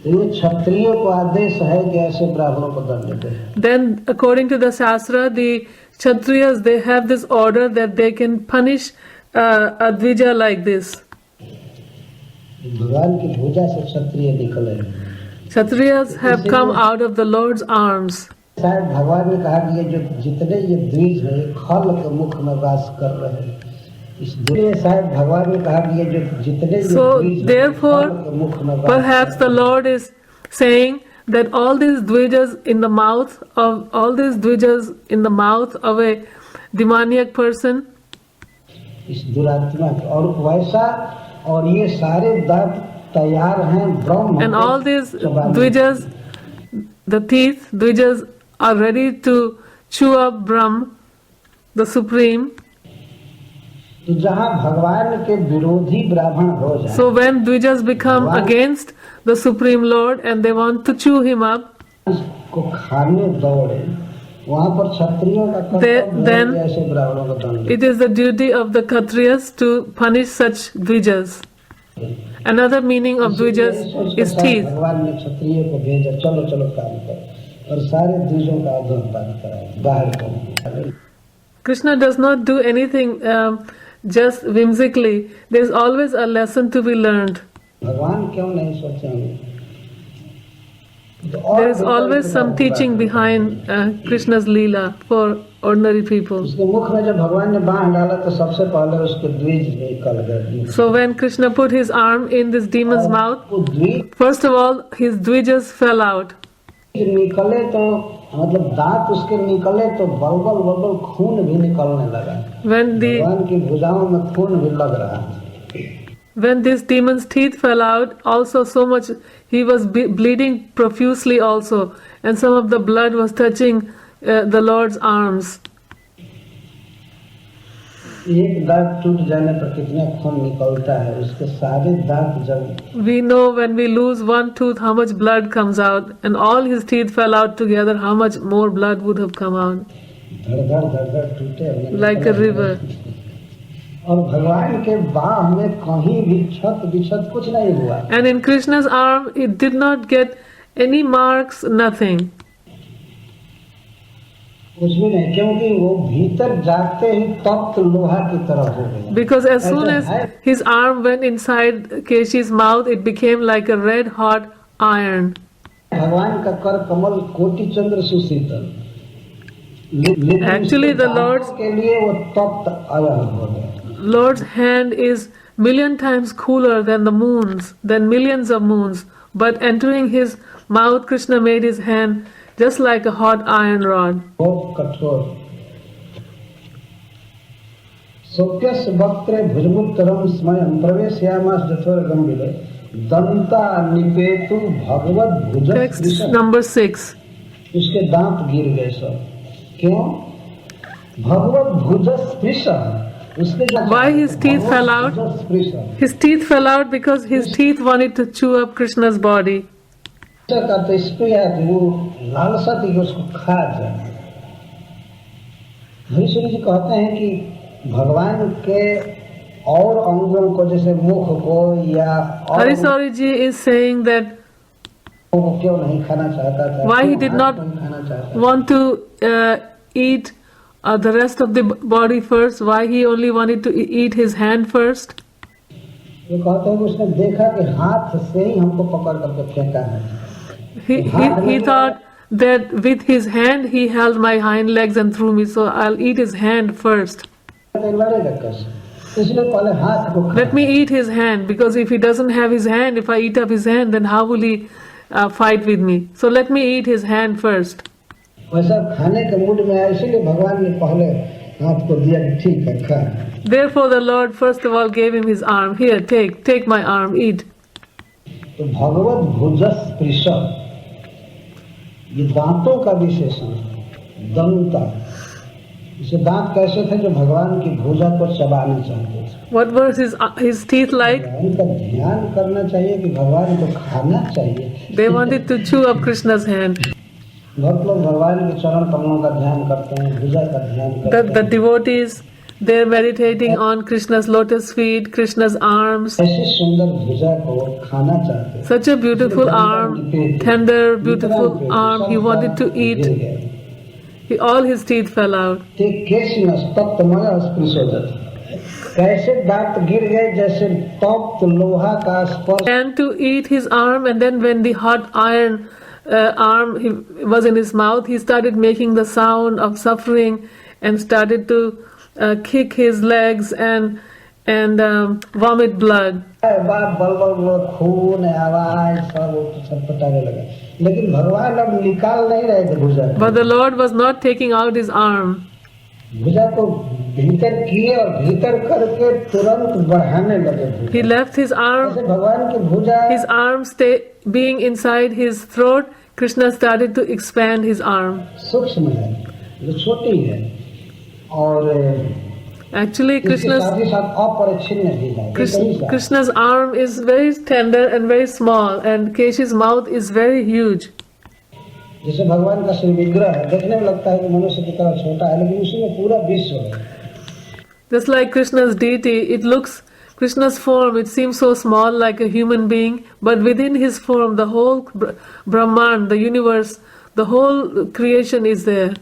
[SPEAKER 1] तो ये क्षत्रियों को आदेश है कि ऐसे ब्राह्मणों को दंड दे।
[SPEAKER 2] then according to the Shastra, the Kshatriyas, they have this order that they can punish a Dvija like this.
[SPEAKER 1] भगवान की भुजा से क्षत्रिय निकले।
[SPEAKER 2] Kshatriyas have come out of the Lord's arms.
[SPEAKER 1] शायद भगवान ने कहा कि ये जो जितने ये द्विज है ये खल के मुख में वास कर रहे हैं, इसलिए शायद भगवान ने कहा कि ये जो जितने ये
[SPEAKER 2] So
[SPEAKER 1] द्विज हैं,
[SPEAKER 2] therefore,
[SPEAKER 1] खल के मुख में वास
[SPEAKER 2] perhaps the Lord is saying that all these Dvijas in the mouth of a demoniac person,
[SPEAKER 1] इस दुरात्मा के, और वैसा और ये सारे दांत तैयार हैं ब्रह्म
[SPEAKER 2] and
[SPEAKER 1] को
[SPEAKER 2] all these
[SPEAKER 1] चबाने।
[SPEAKER 2] Dvijas, the teeth, Dvijas are ready to chew up Brahm, the Supreme.
[SPEAKER 1] तो जहाँ भगवान के विरोधी ब्राह्मण हो जाए,
[SPEAKER 2] So when Dvijas become against the Supreme Lord and they want to chew him up,
[SPEAKER 1] को खाने दौड़े, वहाँ पर क्षत्रियों का कर्तव्य है
[SPEAKER 2] then
[SPEAKER 1] कि ऐसे ब्राह्मणों को दंड
[SPEAKER 2] it is the duty of the Kshatriyas to punish such Dvijas. Another meaning of Dvijas is teeth.
[SPEAKER 1] भगवान ने क्षत्रिय को भेजा, चलो चलो काम करो, और सारे द्विजों का अधोपान कराया, बाहर कर।
[SPEAKER 2] Krishna does not do anything just whimsically. There is always a lesson to be learned.
[SPEAKER 1] भगवान क्यों नहीं सोचेंगे तो और
[SPEAKER 2] There is
[SPEAKER 1] भीतर
[SPEAKER 2] always
[SPEAKER 1] इतना
[SPEAKER 2] some
[SPEAKER 1] बुरा
[SPEAKER 2] teaching
[SPEAKER 1] है।
[SPEAKER 2] behind Krishna's Leela for ordinary people.
[SPEAKER 1] उसके मुख में जब भगवान ने बाण डाला तो सबसे पहले उसके द्विज निकल गए।
[SPEAKER 2] So when Krishna put his arm in this demon's mouth,
[SPEAKER 1] वो द्विज
[SPEAKER 2] first of all, his dvijas fell out.
[SPEAKER 1] निकले तो मतलब दांत उसके निकले तो बलबल बलबल खून भी निकलने लगा।
[SPEAKER 2] When
[SPEAKER 1] भगवान की भुजाओं में खून भी लग रहा था।
[SPEAKER 2] when this demon's teeth fell out, also so much he was bleeding profusely also, and some of the blood was touching the Lord's arms.
[SPEAKER 1] एक दांत टूट जाने पर कितना खून निकलता है, उसके सारे दांत जब
[SPEAKER 2] We know when we lose one tooth how much blood comes out, and all his teeth fell out together, how much more blood would have come out,
[SPEAKER 1] धड़ धड़ टूटे
[SPEAKER 2] like a river.
[SPEAKER 1] और भगवान के बाह में कहीं भी छत बिछत कुछ नहीं हुआ।
[SPEAKER 2] And in Krishna's arm, it did not get any marks, nothing.
[SPEAKER 1] कुछ भी नहीं, क्योंकि वो भीतर जाते ही तप्त लोहा की तरह हो गया।
[SPEAKER 2] Because as soon as his arm went inside Keshi's mouth, it became like a red hot iron.
[SPEAKER 1] भगवान का कर कमल कोटि चंद्र सुशीतल।
[SPEAKER 2] Actually, the Lord's
[SPEAKER 1] के लिए वो तप्त अयन हो गया।
[SPEAKER 2] Lord's hand is million times cooler than the moons, than millions of moons. But entering his mouth, Krishna made his hand just like a hot iron rod.
[SPEAKER 1] बहुत कठोर। सोप्यस वक्त्रे भुजमुत्तरम स्मयं प्रवेशयामास जठोर गंभीरे दंता निपेतु भगवत भुज
[SPEAKER 2] Text number 6.
[SPEAKER 1] उसके दांत गिर गए सब। क्यों? भगवत भुज स्पृश उसके
[SPEAKER 2] Why his teeth fell out? His teeth fell out because his teeth wanted to chew up Krishna's body.
[SPEAKER 1] का तो स्प्रिय है, वो लालसा थी कि उसको खा जाए। हरिश्वरी जी कहते हैं कि भगवान के और अंगों को जैसे मुख को या और
[SPEAKER 2] Harisari ji is saying that
[SPEAKER 1] को क्यों नहीं खाना चाहता था,
[SPEAKER 2] Why he
[SPEAKER 1] क्यों
[SPEAKER 2] did
[SPEAKER 1] हाथ
[SPEAKER 2] not
[SPEAKER 1] नहीं खाना चाहता था?
[SPEAKER 2] want to eat the rest of the body first, why he only wanted to eat his hand first.
[SPEAKER 1] वो कहते हैं कि उसने देखा कि हाथ से ही हमको पकड़ करके फेंका है।
[SPEAKER 2] He thought that with his hand he held my hind legs and threw me, so I'll eat his hand first.
[SPEAKER 1] तो लड़ेगा कैसे? इसलिए पहले हाथ को खा।
[SPEAKER 2] Let me eat his hand, because if he doesn't have his hand, if I eat up his hand, then how will he fight with me? So let me eat his hand first.
[SPEAKER 1] वैसा खाने के mood में आया, इसीलिए भगवान ने पहले हाथ को दिया कि ठीक है खा।
[SPEAKER 2] Therefore the Lord first of all gave him his arm. Here, take my arm, eat.
[SPEAKER 1] तो भगवत भुजस स्पृश, ये दांतों का विशेषण है। दंता, इसे दांत कैसे थे जो भगवान की भुजा को चबाना चाहते थे।
[SPEAKER 2] What was his teeth like?
[SPEAKER 1] उनका ध्यान करना चाहिए कि भगवान को खाना चाहिए।
[SPEAKER 2] They wanted to chew up Krishna's hand.
[SPEAKER 1] बहुत लोग भगवान के चरण कमलों का ध्यान करते हैं, भुजा का ध्यान करते
[SPEAKER 2] The
[SPEAKER 1] हैं।
[SPEAKER 2] devotees, they're meditating on Krishna's lotus feet, Krishna's arms.
[SPEAKER 1] ऐसी सुंदर भुजा को खाना चाहते हैं।
[SPEAKER 2] Such a beautiful arm, tender, beautiful arm. He wanted to eat. All his teeth fell out.
[SPEAKER 1] ते केश नस्तप्तमय स्पृश हो जाता। कैसे दांत गिर गए, जैसे तप्त लोहा का स्पर्श।
[SPEAKER 2] And to eat his arm, and then when the hot iron arm was in his mouth, he started making the sound of suffering and started to kick his legs and vomit blood.
[SPEAKER 1] बाप बल खून आवाज सब पटाने लगे, लेकिन भगवान अब निकाल नहीं रहे थे भुजा को।
[SPEAKER 2] But the Lord was not taking out his arm.
[SPEAKER 1] भुजा को भीतर किए और भीतर करके तुरंत बढ़ाने लगे।
[SPEAKER 2] He left his arm,
[SPEAKER 1] ऐसे भगवान की भुजा
[SPEAKER 2] his arm being inside his throat. Krishna started to expand his arm.
[SPEAKER 1] सूक्ष्म है, जो छोटी है, और
[SPEAKER 2] Actually,
[SPEAKER 1] इसके साथ ही साथ अपरिच्छिन्न भी है।
[SPEAKER 2] Krishna's arm is very tender and very small, and Keshi's mouth is very huge.
[SPEAKER 1] जैसे भगवान का श्री विग्रह है, देखने में लगता है कि मनुष्य की तरह छोटा है, लेकिन उसी में पूरा विश्व है।
[SPEAKER 2] Just like Krishna's deity, Krishna's form, it seems so small like a human being, but within his form, the whole Brahman, the universe, the whole creation is there.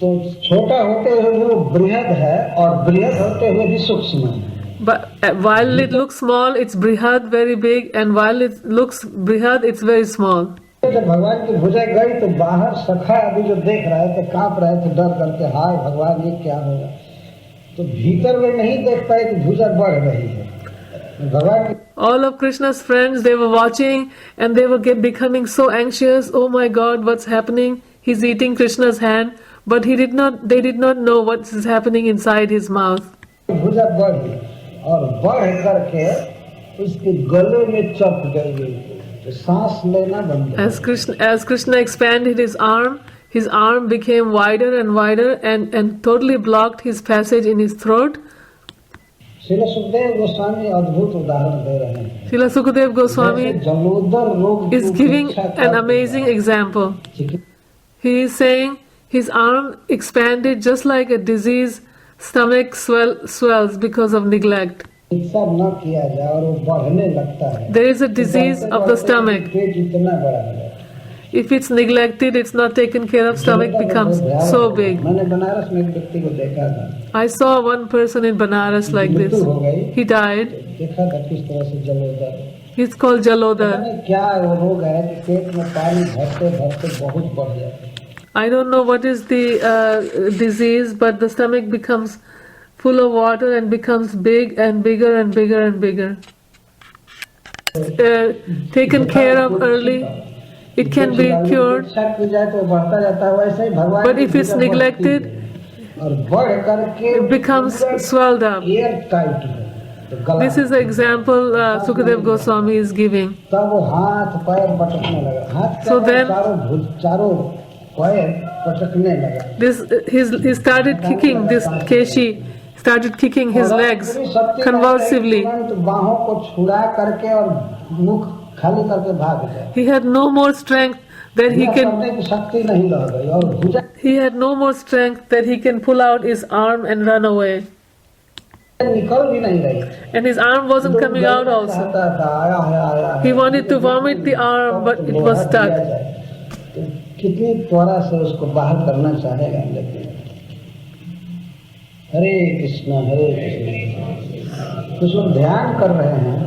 [SPEAKER 1] तो छोटा होते हुए वो बृहद है, और बृहद होते हुए भी सूक्ष्म है।
[SPEAKER 2] But while it looks small, it's brihad, very big, and while it looks brihad, it's very small.
[SPEAKER 1] जब भगवान की भुजा गई तो बाहर सखा अभी जो देख रहे थे कांप रहे थे डर करके, हाय भगवान ये क्या होगा। तो भीतर में नहीं देख पाए कि भुजा बढ़ रही है भगवान की।
[SPEAKER 2] All of Krishna's friends, they were watching and they were becoming so anxious. Oh my God, what's happening? He's eating Krishna's hand, but they did not know what is happening inside his mouth.
[SPEAKER 1] भुजा बढ़ी और बढ़ करके उसके गले में चप गई, तो सांस लेना बंद।
[SPEAKER 2] As Krishna expanded his arm became wider and wider and totally blocked his passage in his throat.
[SPEAKER 1] Srila Sukhdev Goswami अद्भुत उदाहरण दे रहे हैं।
[SPEAKER 2] Srila Sukadev Goswami
[SPEAKER 1] जलोदर रोग
[SPEAKER 2] is giving an amazing example. He is saying his arm expanded just like a diseased stomach swells because of neglect.
[SPEAKER 1] चिकित्सा न किया जाए और वो बढ़ने लगता है।
[SPEAKER 2] There is a disease of the stomach.
[SPEAKER 1] पेट इतना बड़ा है।
[SPEAKER 2] If it's neglected, it's not taken care of, stomach becomes so big.
[SPEAKER 1] मैंने बनारस में एक व्यक्ति को देखा था।
[SPEAKER 2] I saw one person in Banaras like this. He died.
[SPEAKER 1] देखा था किस तरह से जलोदर।
[SPEAKER 2] He's called Jalodhar.
[SPEAKER 1] क्या वो रोग है कि पेट में पानी भरते भरते बहुत बढ़ जाता है।
[SPEAKER 2] I don't know what is the disease, but the stomach becomes full of water and becomes big and bigger and bigger and bigger. Taken care of early, it can be cured. But if it's neglected, it becomes swelled up. This is the example Sukadev Goswami is giving. So then, he started kicking this Keshi, started kicking his legs convulsively. He had no more strength that he can pull out his arm and run away. And his arm wasn't coming out also. He wanted to vomit the arm, but it was stuck.
[SPEAKER 1] कितनी त्वरा से उसको बाहर करना चाहेगा, लेकिन हरे कृष्णा कुछ लोग ध्यान कर रहे हैं,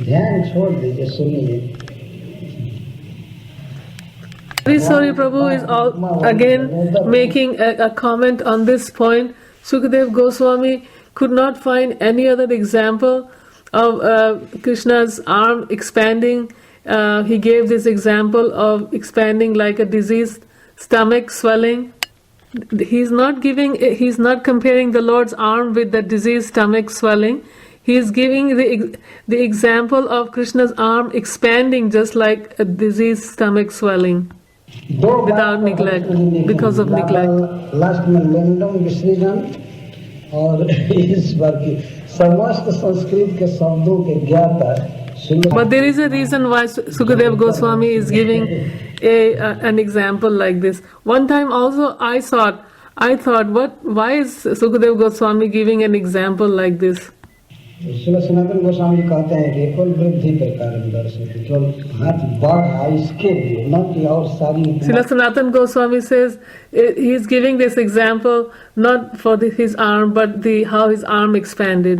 [SPEAKER 1] ध्यान छोड़ दीजिए, सुनिए।
[SPEAKER 2] Sorry, Prabhu is again making a comment on this point. Sukadev Goswami could not find any other example of Krishna's arm expanding. He gave this example of expanding like a diseased stomach swelling. He's not comparing the Lord's arm with the diseased stomach swelling. He is giving the example of Krishna's arm expanding just like a diseased stomach swelling without neglect, because of neglect.
[SPEAKER 1] Last में लेंडम विसर्जन और इस बार की समस्त संस्कृत के शब्दों के ज्ञाता।
[SPEAKER 2] But there is a reason why Sukadev Goswami is giving an example like this. One time also I thought, why is Sukadev Goswami giving an example like this?
[SPEAKER 1] Sanatan Goswami कहते हैं कि केवल वृद्धि प्रकार दर्शन, केवल हाथ बढ़ा इसके लिए, न कि और सारी।
[SPEAKER 2] Srila Sanatan Goswami says he is giving this example not for his arm, but how his arm expanded.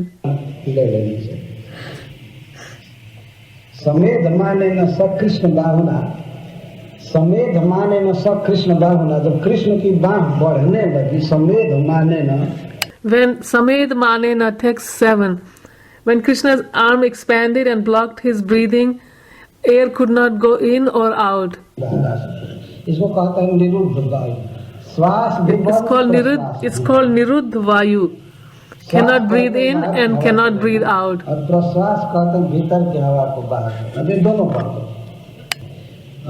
[SPEAKER 1] समेध माने न सब कृष्ण बाहुना, समेध माने न सब कृष्ण बाहुना। जब कृष्ण की बाह बढ़ने लगी, समेध माने न।
[SPEAKER 2] When Samed Manena, text 7, when Krishna's arm expanded and blocked his breathing, air could not go in or out.
[SPEAKER 1] इसको कहते हैं निरुद्ध वायु, श्वास
[SPEAKER 2] It's called Niruddha Vayu. Cannot breathe in and cannot breathe out.
[SPEAKER 1] और प्रश्वास कहते हैं भीतर की हवा को बाहर, अभी दोनों पढ़ते।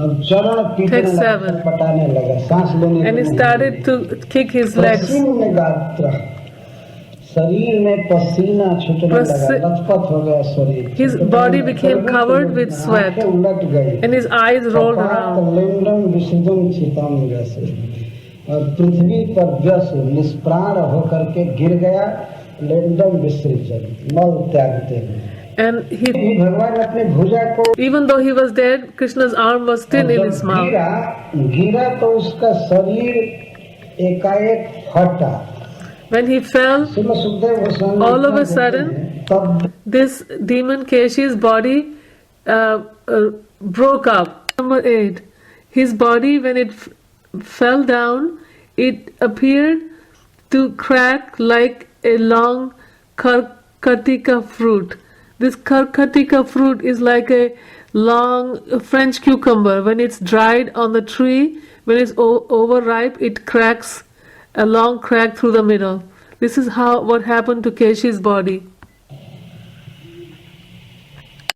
[SPEAKER 1] अब चरण पीटने लगा, पटाने लगा, सांस लेने लगा,
[SPEAKER 2] and he started to kick his legs.
[SPEAKER 1] शरीर में पसीना छूटने लगा, लथपथ हो गया शरीर।
[SPEAKER 2] His body became covered with sweat
[SPEAKER 1] उलट गई
[SPEAKER 2] and his eyes rolled around.
[SPEAKER 1] लेंडम विसर्जन चिताम जैसे, और पृथ्वी पर व्यस निष्प्राण होकर के गिर गया। लेंडम विसर्जन, मल त्यागते हैं।
[SPEAKER 2] And
[SPEAKER 1] भगवान अपने भुजा को,
[SPEAKER 2] even though he was dead, Krishna's arm was still in his mouth.
[SPEAKER 1] गिरा तो उसका शरीर एकाएक फटा।
[SPEAKER 2] When he fell, all of a sudden, this demon Keshi's body broke up. Number 8, his body, when it fell down, it appeared to crack like a long karkatika fruit. This karkatika fruit is like a long French cucumber. When it's dried on the tree, when it's overripe, it cracks a long crack through the middle. This is what happened to Keshi's body.